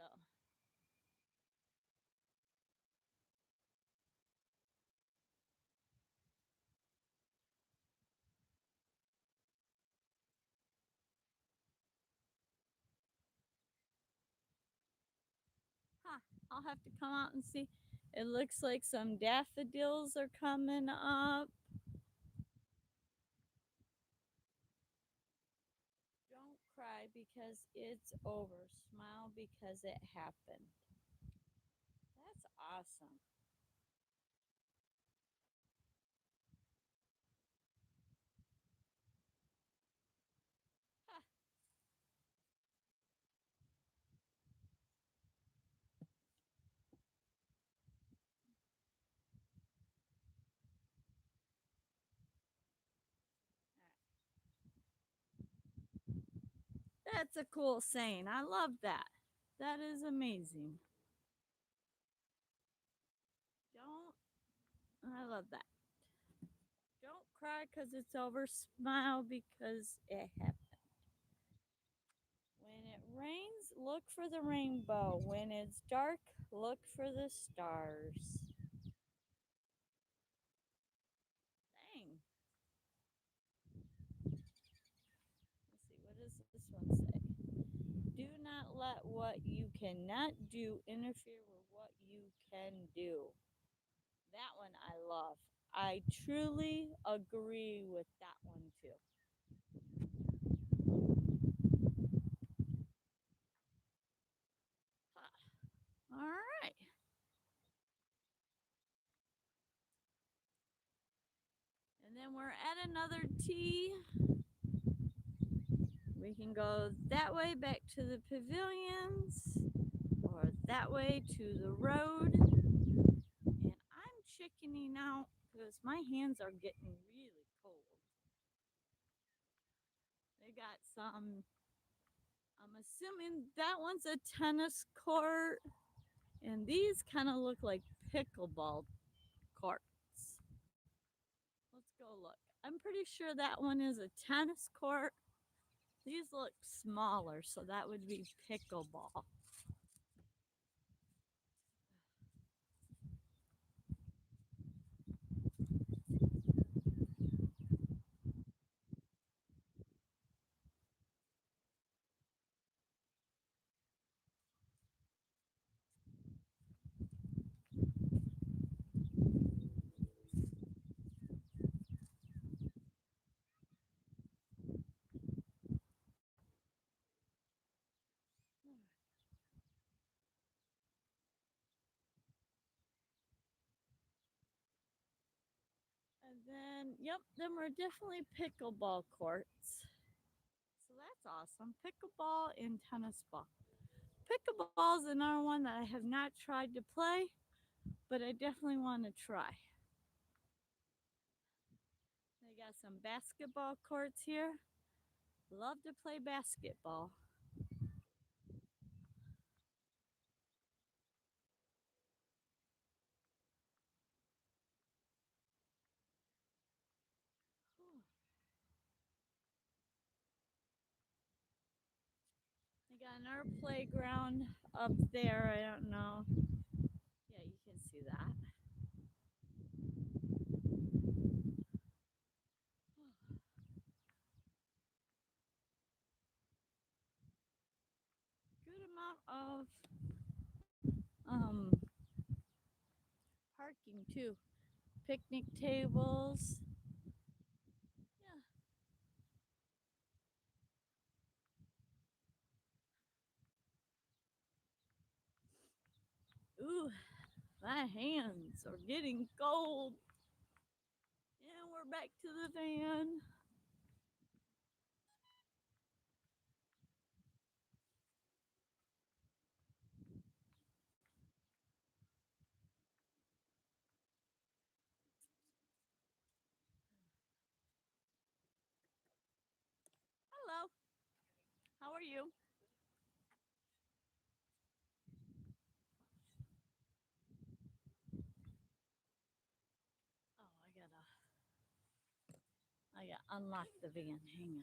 huh, I'll have to come out and see. It looks like some daffodils are coming up. Don't cry because it's over. Smile because it happened. That's awesome. Huh, that's a cool saying. I love that. That is amazing. Don't, I love that. Don't cry because it's over. Smile because it happened. When it rains, look for the rainbow. When it's dark, look for the stars. Dang. Let's see, what does this one say? Do not let what you cannot do interfere with what you can do. That one I love. I truly agree with that one too. All right. then we're at another T. We can go that way back to the pavilions or that way to the road. And I'm chickening out because my hands are getting really cold. They got some, I'm assuming that one's a tennis court. And these kind of look like pickleball courts. Let's go look. I'm pretty sure that one is a tennis court. These look smaller, so that would be pickleball. And then, yep, then we're definitely pickleball courts. So that's awesome. Pickleball and tennis ball. Pickleball is another one that I have not tried to play, but I definitely want to try. They got some basketball courts here. Love to play basketball. They got another playground up there. I don't know. Yeah, you can see that. Good amount of um, parking too. Picnic tables. Yeah. Ooh, my hands are getting cold. And we're back to the van. Hello. How are you? Oh, I gotta unlock the van. Hang on.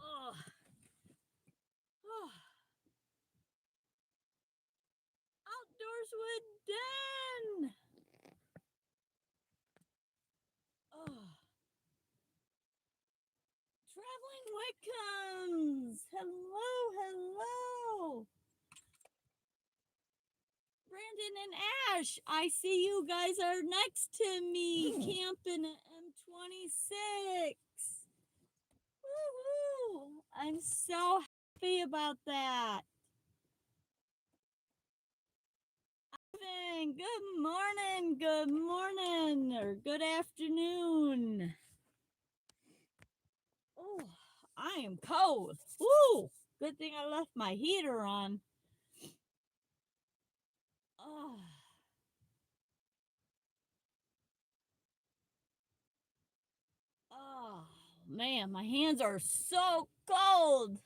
Oh, oh. Outdoors with Den. Oh, traveling Wickens. Hello, hello. Brandon and Ash, I see you guys are next to me camping at M26. Woohoo! I'm so happy about that. Good morning, or good afternoon. Oh, I am cold. Woo! Good thing I left my heater on. Oh, oh man, my hands are so cold.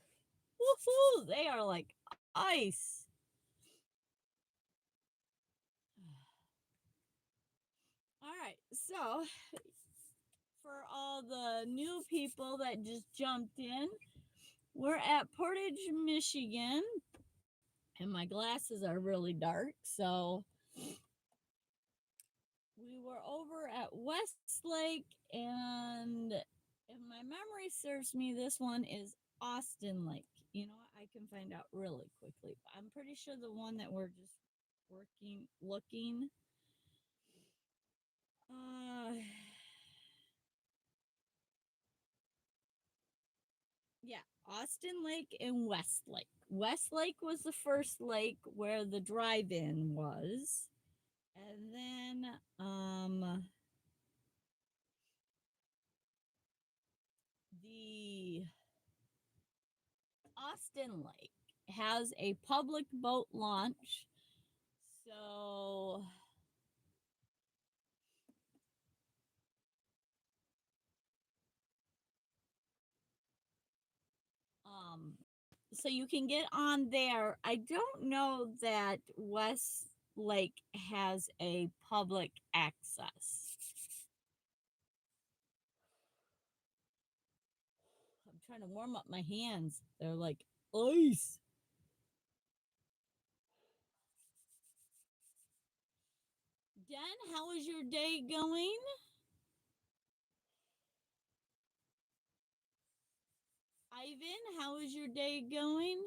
Woohoo! They are like ice. All right, so for all the new people that just jumped in, we're at Portage, Michigan, and my glasses are really dark, so we were over at Westlake, and if my memory serves me, this one is Austin Lake. You know what? I can find out really quickly. I'm pretty sure the one that we're just looking. Uh, Austin Lake and Westlake. Westlake was the first lake where the drive-in was. And then the Austin Lake has a public boat launch. So um so you can get on there. I don't know that West Lake has a public access. I'm trying to warm up my hands. They're like ice. Den, how is your day going? Ivan, how is your day going?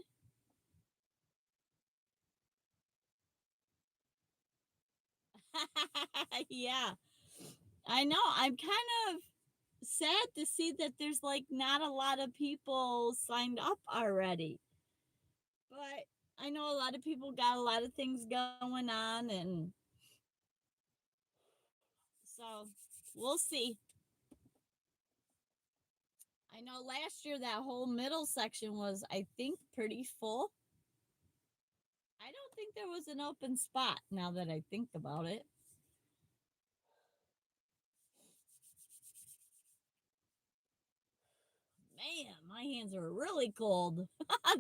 Yeah, I know. I'm kind of sad to see that there's like not a lot of people signed up already. But I know a lot of people got a lot of things going on, and so we'll see. I know last year that whole middle section was, I think, pretty full. I don't think there was an open spot now that I think about it. Man, my hands are really cold.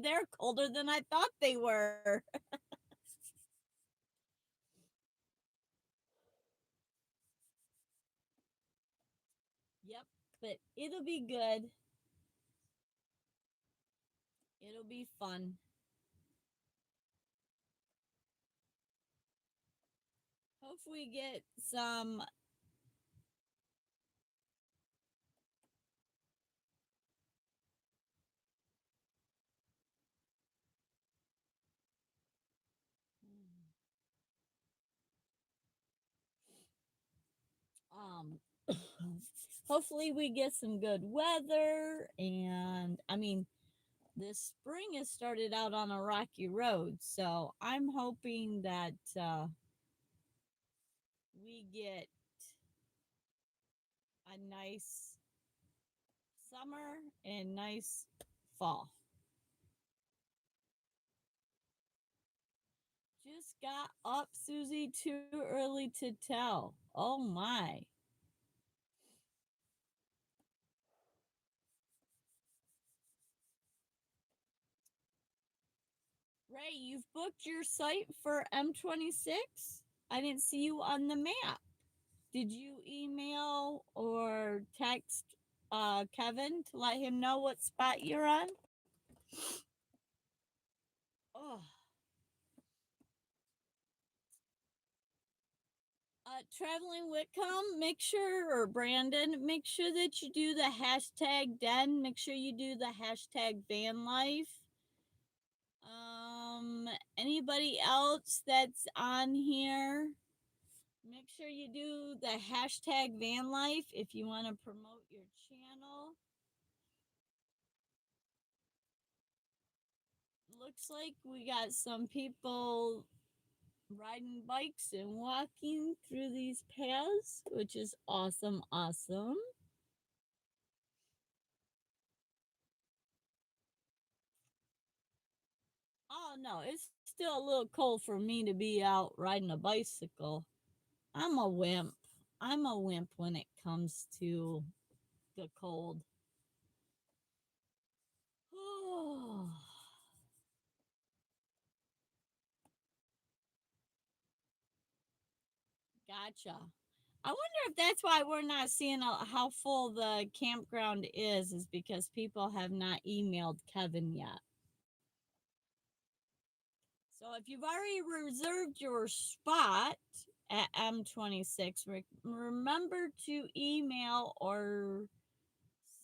They're colder than I thought they were. Yep, but it'll be good. It'll be fun. Hopefully, get some. Um, hopefully, we get some good weather. And I mean, this spring has started out on a rocky road. So I'm hoping that we get a nice summer and nice fall. Just got up, Susie, too early to tell. Oh my. Ray, you've booked your site for M26? I didn't see you on the map. Did you email or text Kevin to let him know what spot you're on? Oh, traveling Whitcomb, make sure, or Brandon, make sure that you do the hashtag den. Make sure you do the hashtag Vanlife. Anybody else that's on here, make sure you do the hashtag Vanlife if you want to promote your channel. Looks like we got some people riding bikes and walking through these paths, which is awesome, awesome. Oh no, it's still a little cold for me to be out riding a bicycle. I'm a wimp. I'm a wimp when it comes to the cold. Oh, gotcha. I wonder if that's why we're not seeing how full the campground is because people have not emailed Kevin yet. So if you've already reserved your spot at M26, remember to email or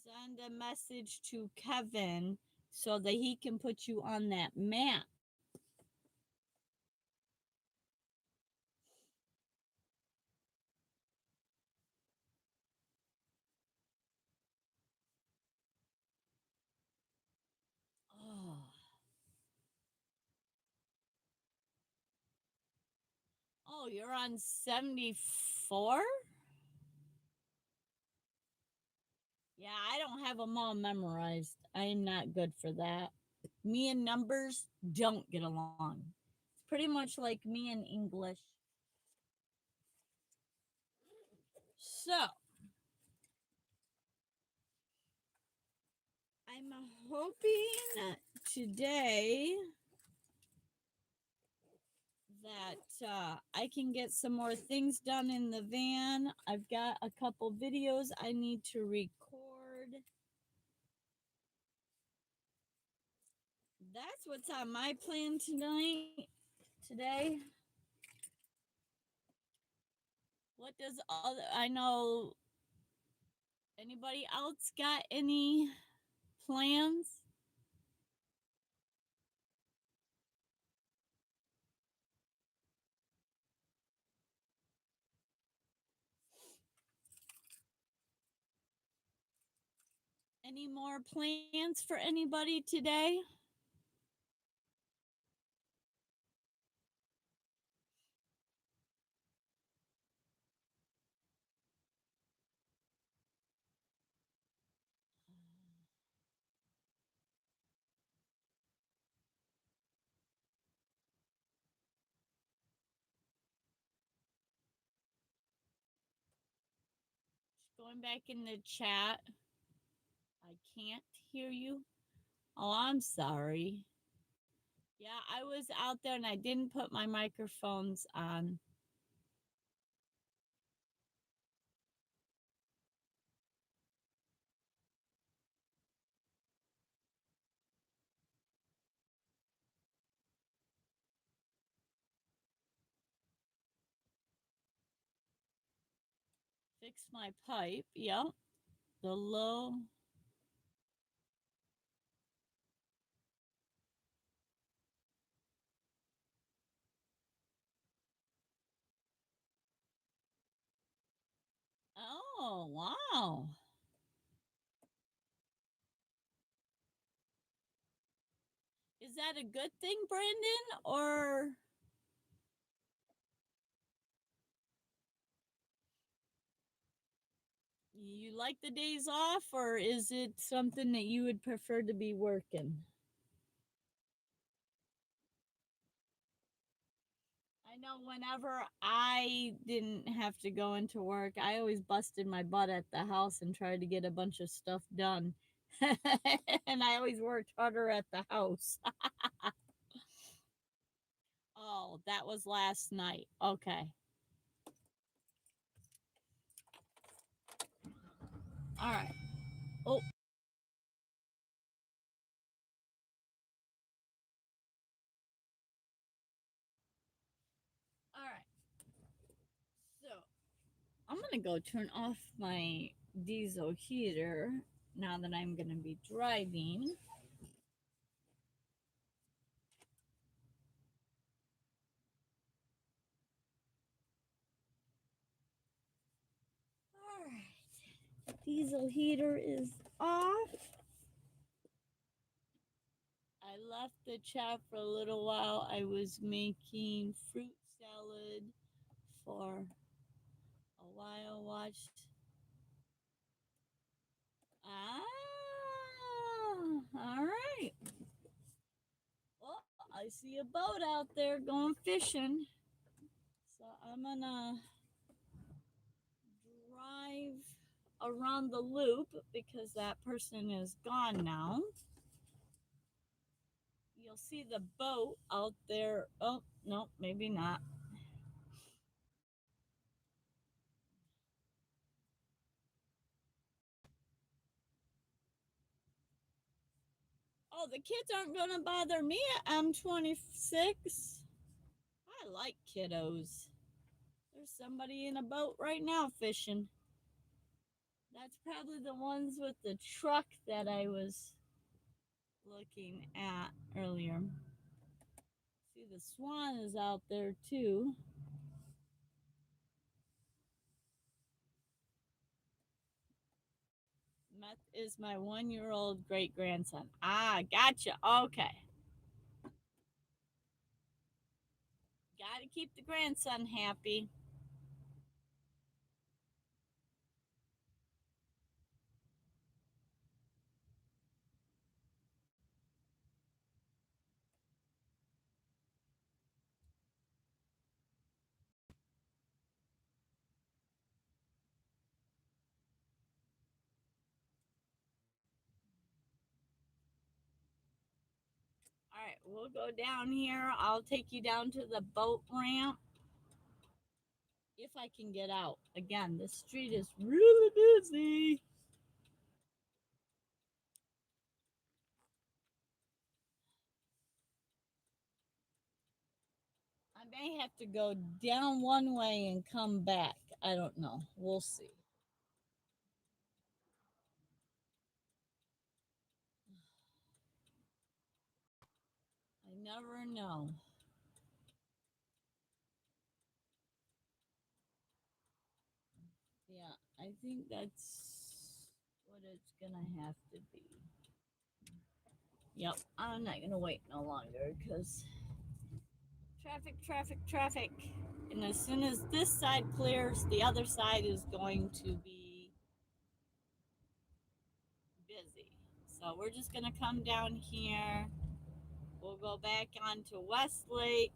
send a message to Kevin so that he can put you on that map. Oh, you're on 74? Yeah, I don't have them all memorized. I am not good for that. Me and numbers don't get along. It's pretty much like me and English. So, I'm hoping today that I can get some more things done in the van. I've got a couple videos I need to record. That's what's on my plan tonight. Today, what does other? I know anybody else got any plans? Any more plans for anybody today? Going back in the chat. I can't hear you. Oh, I'm sorry. Yeah, I was out there and I didn't put my microphones on. Fix my pipe. Yep. The low. Oh, wow. Is that a good thing, Brandon? Or you like the days off? Or is it something that you would prefer to be working? I know whenever I didn't have to go into work, I always busted my butt at the house and tried to get a bunch of stuff done. And I always worked harder at the house. Oh, that was last night. Okay. All right. Oh, all right. So I'm going to go turn off my diesel heater now that I'm going to be driving. All right. Diesel heater is off. I left the chat for a little while. I was making fruit salad for a while. Watched. Ah, all right. Well, I see a boat out there going fishing. So I'm gonna drive around the loop because that person is gone now. You'll see the boat out there. Oh, no, maybe not. Oh, the kids aren't going to bother me at M26. I like kiddos. There's somebody in a boat right now fishing. That's probably the ones with the truck that I was looking at earlier. See, the swan is out there too. Meth is my 1 year old great grandson. Ah, gotcha. Okay. Got to keep the grandson happy. All right, we'll go down here. I'll take you down to the boat ramp if I can get out. Again, the street is really busy. I may have to go down one way and come back. I don't know. We'll see. I never know. Yeah, I think that's what it's gonna have to be. Yep, I'm not gonna wait no longer because traffic, traffic, traffic. And as soon as this side clears, the other side is going to be busy. So we're just gonna come down here. We'll go back onto Westlake.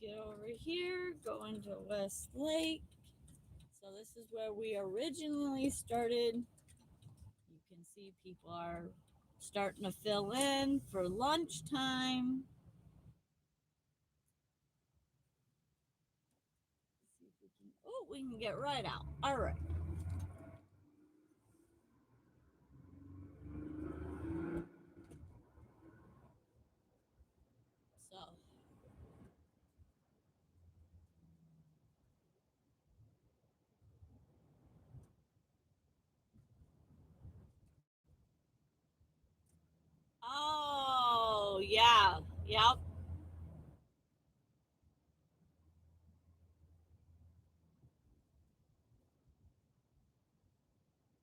Get over here, go into Westlake. So this is where we originally started. You can see people are starting to fill in for lunchtime. See if we can. Oh, we can get right out. All right. So, oh yeah, yep,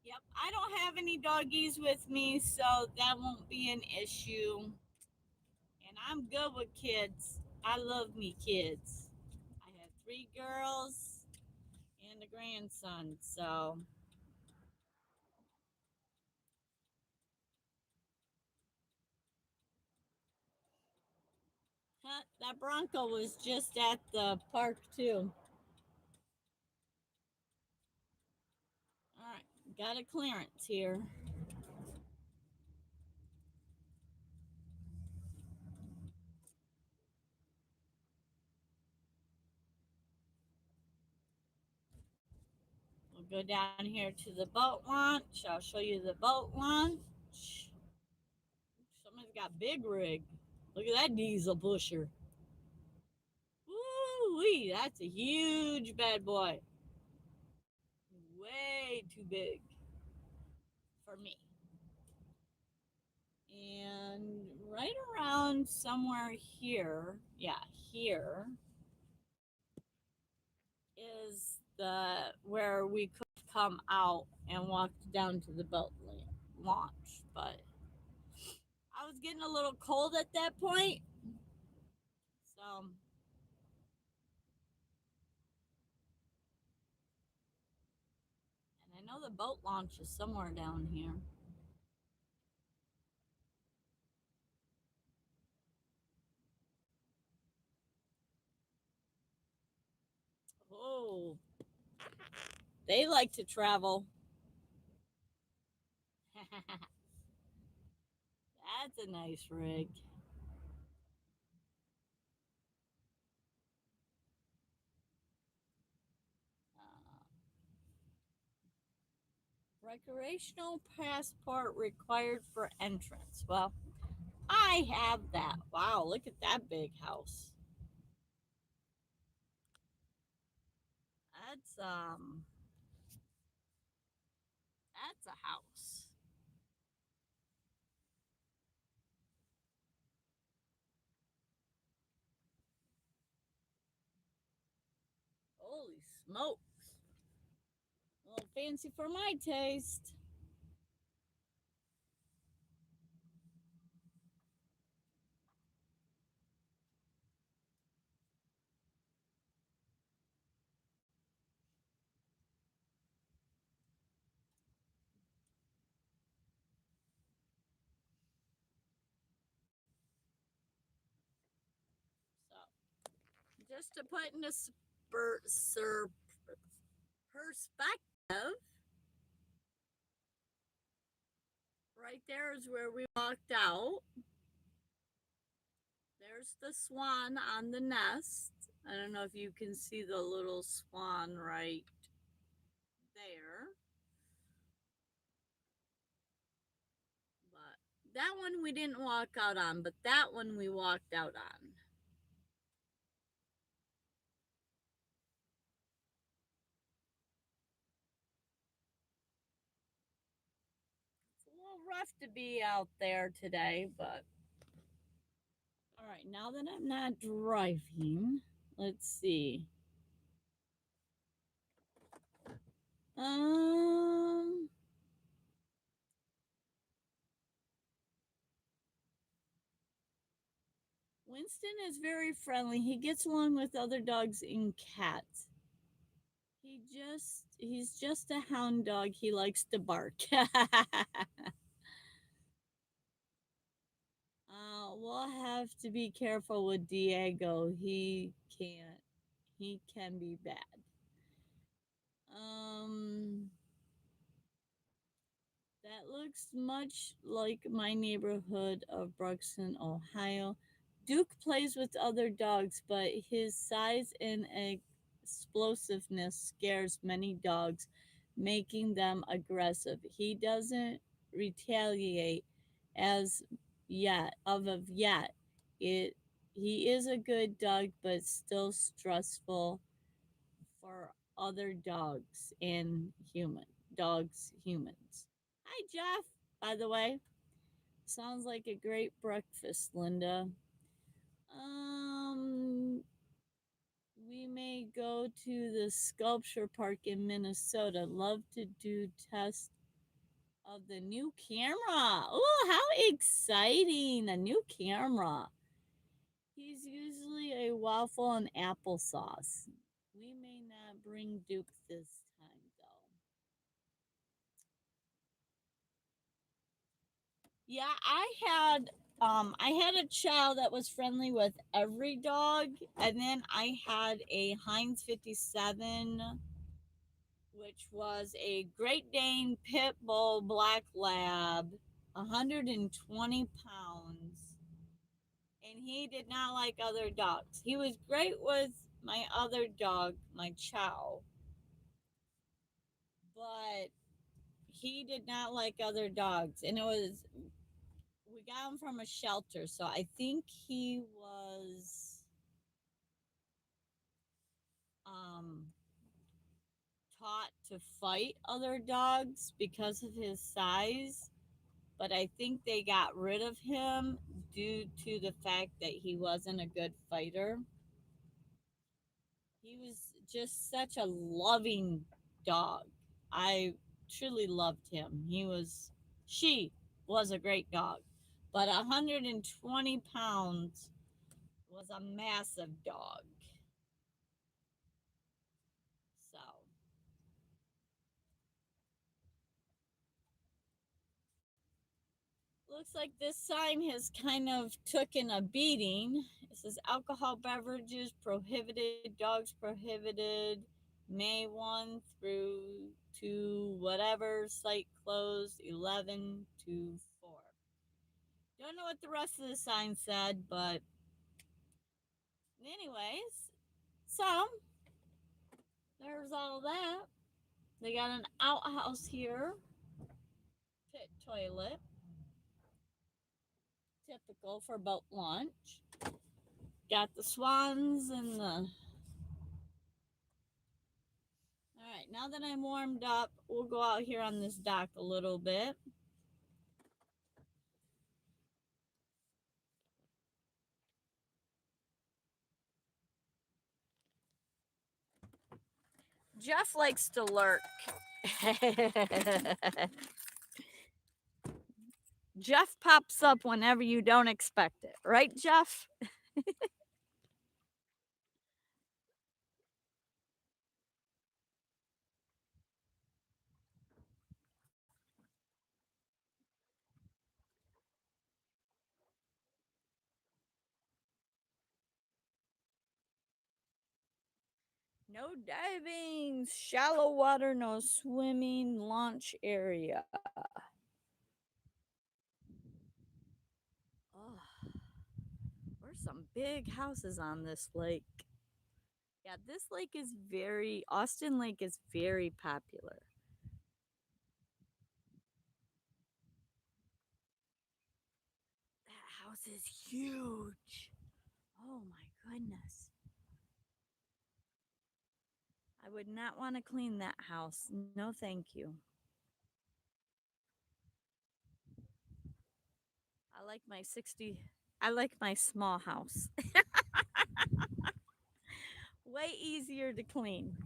yep. I don't have any doggies with me, so that won't be an issue. And I'm good with kids. I love me kids. I have three girls and a grandson, so huh, that Bronco was just at the park too. All right, got a clearance here. We'll go down here to the boat launch. I'll show you the boat launch. Somebody's got big rig. Look at that diesel pusher. Woo wee, that's a huge bad boy. Way too big for me. And right around somewhere here, yeah, here is the where we could come out and walk down to the boat launch, but I was getting a little cold at that point, so and I know the boat launch is somewhere down here. Oh, they like to travel. That's a nice rig. Uh, recreational passport required for entrance. Well, I have that. Wow, look at that big house. That's that's a house. Holy smokes. A little fancy for my taste. just to put into perspective, right there is where we walked out. There's the swan on the nest. I don't know if you can see the little swan right there. But that one we didn't walk out on, but that one we walked out on. It's a little rough to be out there today, but all right, now that I'm not driving, let's see. Um, Winston is very friendly. He gets along with other dogs and cats. He's just a hound dog. He likes to bark. We'll have to be careful with Diego. He can be bad. Um, that looks much like my neighborhood of Bruxton, Ohio. Duke plays with other dogs, but his size and explosiveness scares many dogs, making them aggressive. He doesn't retaliate as yet. It he is a good dog, but still stressful for other humans. Hi, Jeff. By the way, sounds like a great breakfast, Linda. Um, we may go to the sculpture park in Minnesota. Love to do test of the new camera. Oh, how exciting! A new camera. He's usually a waffle and applesauce. We may not bring Duke this time, though. Yeah, I had a child that was friendly with every dog, and then I had a Heinz 57, which was a Great Dane Pit Bull Black Lab, 120 pounds, and he did not like other dogs. He was great with my other dog, my Chow, but he did not like other dogs, and it was we got him from a shelter, so I think he was um, taught to fight other dogs because of his size. But I think they got rid of him due to the fact that he wasn't a good fighter. He was just such a loving dog. I truly loved him. She was a great dog. But 120 pounds was a massive dog. So, looks like this sign has kind of taken a beating. It says alcohol beverages prohibited, dogs prohibited, May 1 through to whatever, site closed 11 to 4. Don't know what the rest of the sign said, but anyways, so there's all that. They got an outhouse here, pit toilet, typical for boat launch. Got the swans and the. All right, now that I'm warmed up, we'll go out here on this dock a little bit. Jeff likes to lurk. Jeff pops up whenever you don't expect it, right, Jeff? No diving, shallow water, no swimming, launch area. Oh, there's some big houses on this lake. Yeah, this lake is Austin Lake is very popular. That house is huge. Oh my goodness. I would not want to clean that house. No, thank you. I like my 60, I like my small house. Way easier to clean.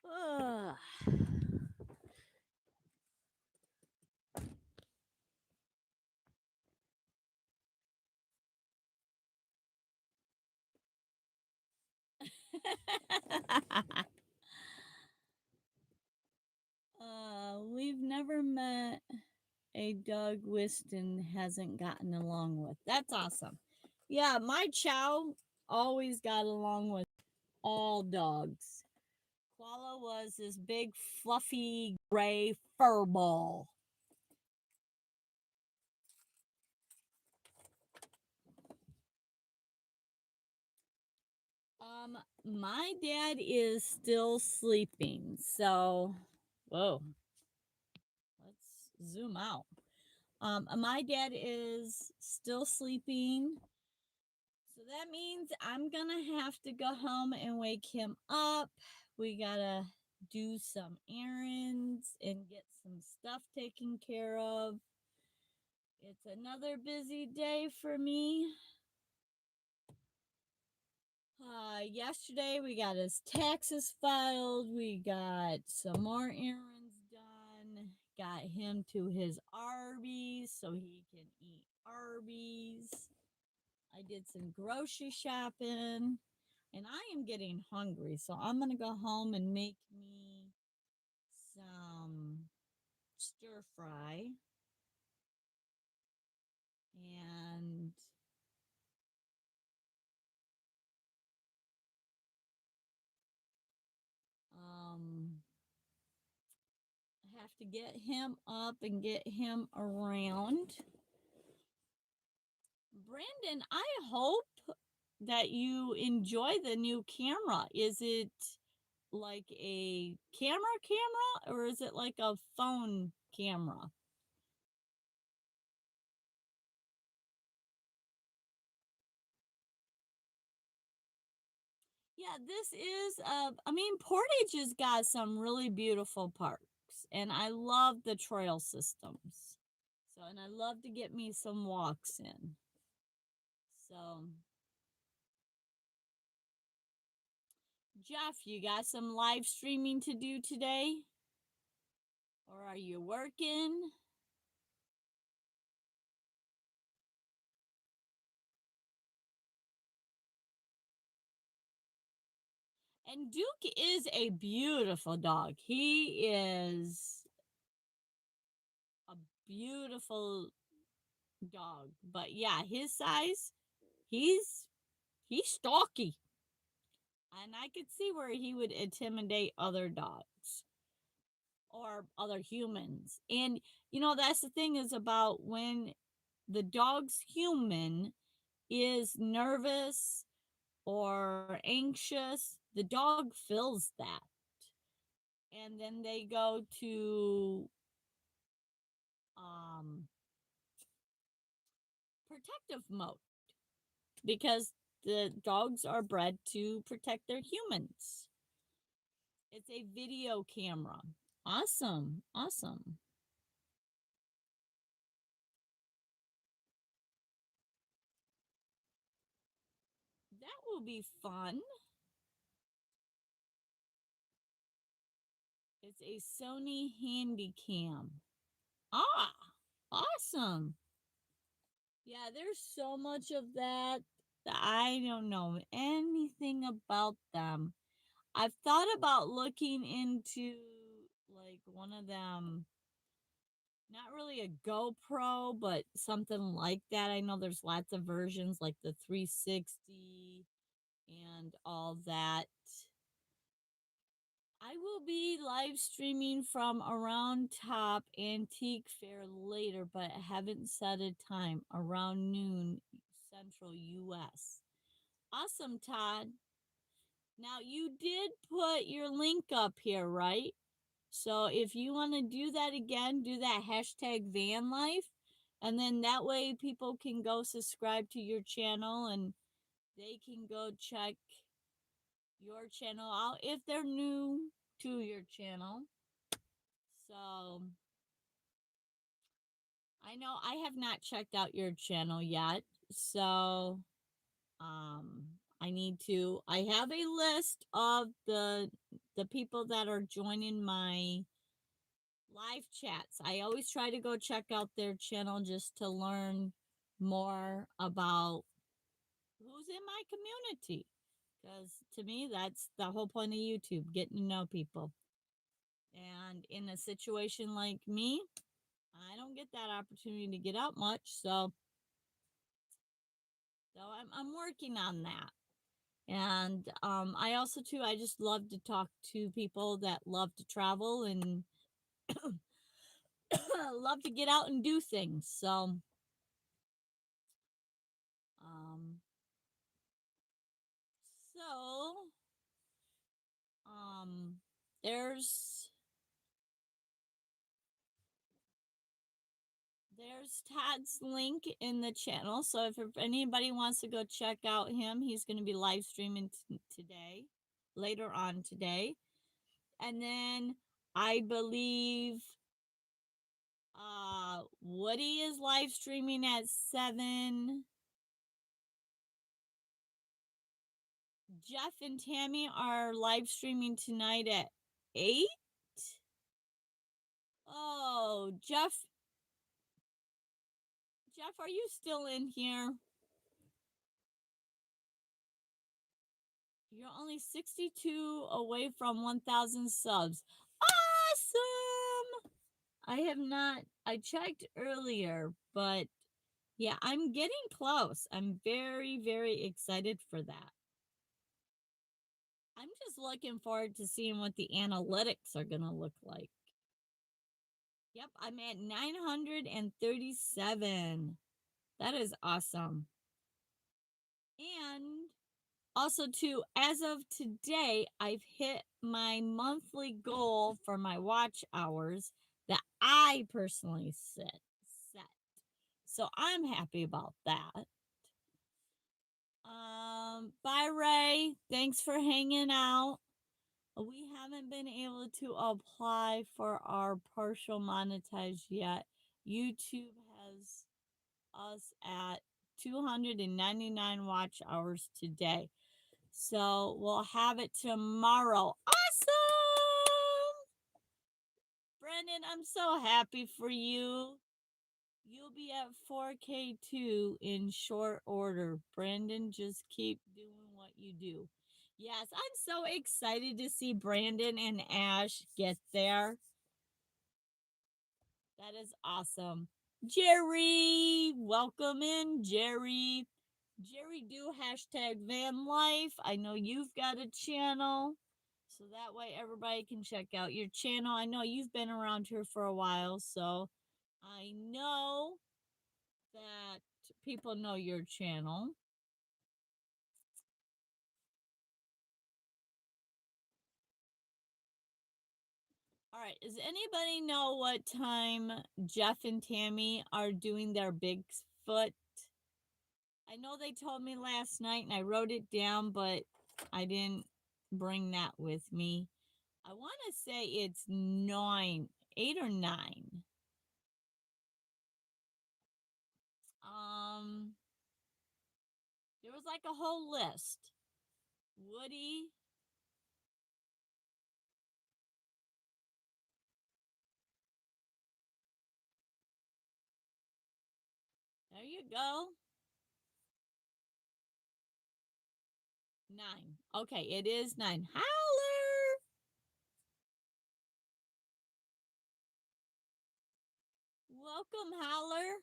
Ugh. We've never met a dog Whiston hasn't gotten along with. That's awesome. Yeah, my Chow always got along with all dogs. Koala was this big, fluffy, gray fur ball. My dad is still sleeping, so whoa, let's zoom out. My dad is still sleeping, so that means I'm gonna have to go home and wake him up. We gotta do some errands and get some stuff taken care of. It's another busy day for me. Yesterday we got his taxes filed. We got some more errands done. Got him to his Arby's so he can eat Arby's. I did some grocery shopping and I am getting hungry. So I'm going to go home and make me some stir fry and um I have to get him up and get him around. Brandon, I hope that you enjoy the new camera. Is it like a camera or is it like a phone camera? Yeah, this is I mean Portage has got some really beautiful parks and I love the trail systems. So and I love to get me some walks in. So Jeff, you got some live streaming to do today? Or are you working? And Duke is a beautiful dog. He is a beautiful dog. But yeah, his size, he's he's stocky. And I could see where he would intimidate other dogs or other humans. And that's the thing is about when the dog's human is nervous or anxious, the dog feels that. And then they go to um protective mode because the dogs are bred to protect their humans. It's a video camera. Awesome. Awesome. That will be fun. It's a Sony Handycam. Ah, awesome. Yeah, there's so much of that I don't know anything about them. I've thought about looking into like one of them, not really a GoPro, but something like that. I know there's lots of versions like the 360 and all that. I will be live streaming from around Top Antique Fair later, but I haven't set a time, around noon Central US. Awesome, Todd. Now, you did put your link up here, right? So if you want to do that again, do that hashtag Vanlife. And then that way people can go subscribe to your channel and they can go check your channel out if they're new to your channel. So I know I have not checked out your channel yet. So um I need to. I have a list of the people that are joining my live chats. I always try to go check out their channel just to learn more about who's in my community. Because to me, that's the whole point of YouTube, getting to know people. And in a situation like me, I don't get that opportunity to get out much. So I'm working on that. And I also, too, I just love to talk to people that love to travel and love to get out and do things. Um, so, um, there's Todd's link in the channel. So if anybody wants to go check out him, he's going to be live streaming today, later on today. And then I believe Woody is live streaming at 7. Jeff and Tammy are live streaming tonight at 8. Oh, Jeff, are you still in here? You're only 62 away from 1,000 subs. Awesome! I have not, I checked earlier, but yeah, I'm getting close. I'm very, very excited for that. I'm just looking forward to seeing what the analytics are going to look like. Yep, I'm at 937. That is awesome. And also, too, as of today, I've hit my monthly goal for my watch hours that I personally set. So I'm happy about that. Bye, Ray. Thanks for hanging out. We haven't been able to apply for our partial monetize yet. YouTube has us at 299 watch hours today. So we'll have it tomorrow. Awesome! Brendan, I'm so happy for you. You'll be at 4K too in short order. Brandon, just keep doing what you do. Yes, I'm so excited to see Brandon and Ash get there. That is awesome. Jerry, welcome in, Jerry. Jerry, do hashtag van life. I know you've got a channel. So that way everybody can check out your channel. I know you've been around here for a while, so I know that people know your channel. All right, does anybody know what time Jeff and Tammy are doing their Bigfoot? I know they told me last night and I wrote it down, but I didn't bring that with me. I want to say it's 9, 8 or 9. Um, there was like a whole list. Woody. There you go. 9. Okay, it is 9. Howler! welcome, Howler.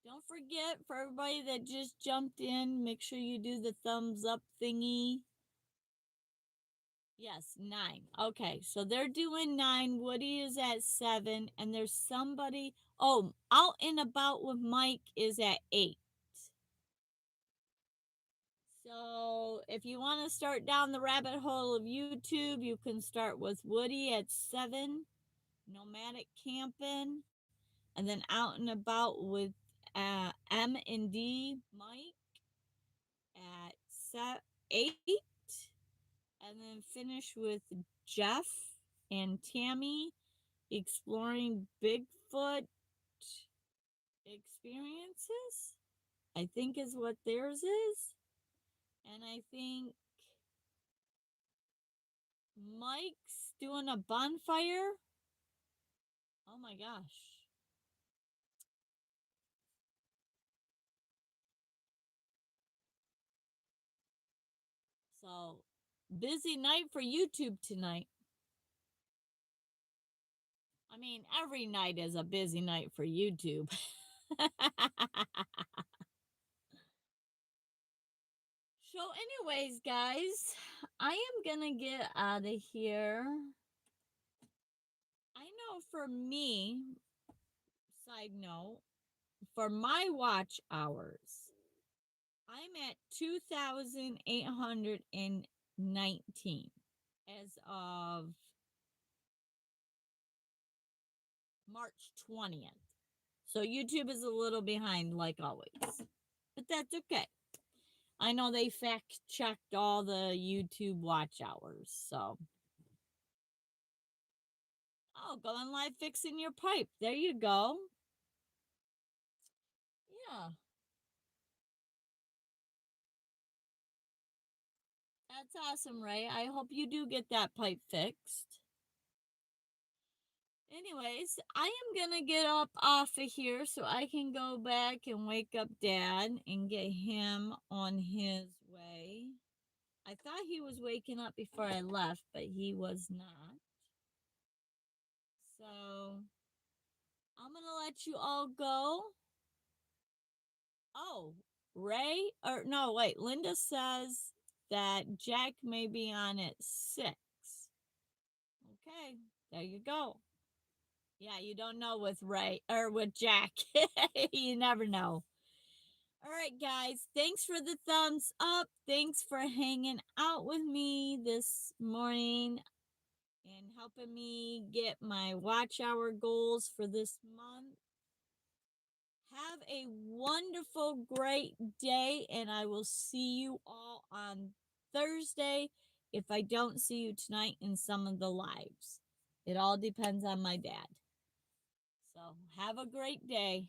Don't forget, for everybody that just jumped in, make sure you do the thumbs up thingy. Yes, 9. Okay, so they're doing 9. Woody is at 7. And there's somebody. Oh, Out and About with Mike is at 8. So if you want to start down the rabbit hole of YouTube, you can start with Woody at 7. Nomadic Camping. And then Out and About with M and D Mike at 8. And then finish with Jeff and Tammy exploring Bigfoot experiences, I think is what theirs is. And I think Mike's doing a bonfire. Oh my gosh. So busy night for YouTube tonight. I mean, every night is a busy night for YouTube. So, anyways, guys, I am gonna get out of here. I know for me, side note, for my watch hours, I'm at 2,819 as of March 20th. So YouTube is a little behind, like always. But that's okay. I know they fact checked all the YouTube watch hours. So, oh, going live fixing your pipe. There you go. Yeah, that's awesome, Ray. I hope you do get that pipe fixed. Anyways, I am gonna get up off of here so I can go back and wake up Dad and get him on his way. I thought he was waking up before I left, but he was not. So I'm gonna let you all go. Oh, Ray, or no, wait, Linda says that Jack may be on at 6. Okay, there you go. Yeah, you don't know with Ray or with Jack. You never know. All right, guys. Thanks for the thumbs up. Thanks for hanging out with me this morning and helping me get my watch hour goals for this month. Have a wonderful, great day, and I will see you all on Thursday if I don't see you tonight in some of the lives. It all depends on my dad. So have a great day.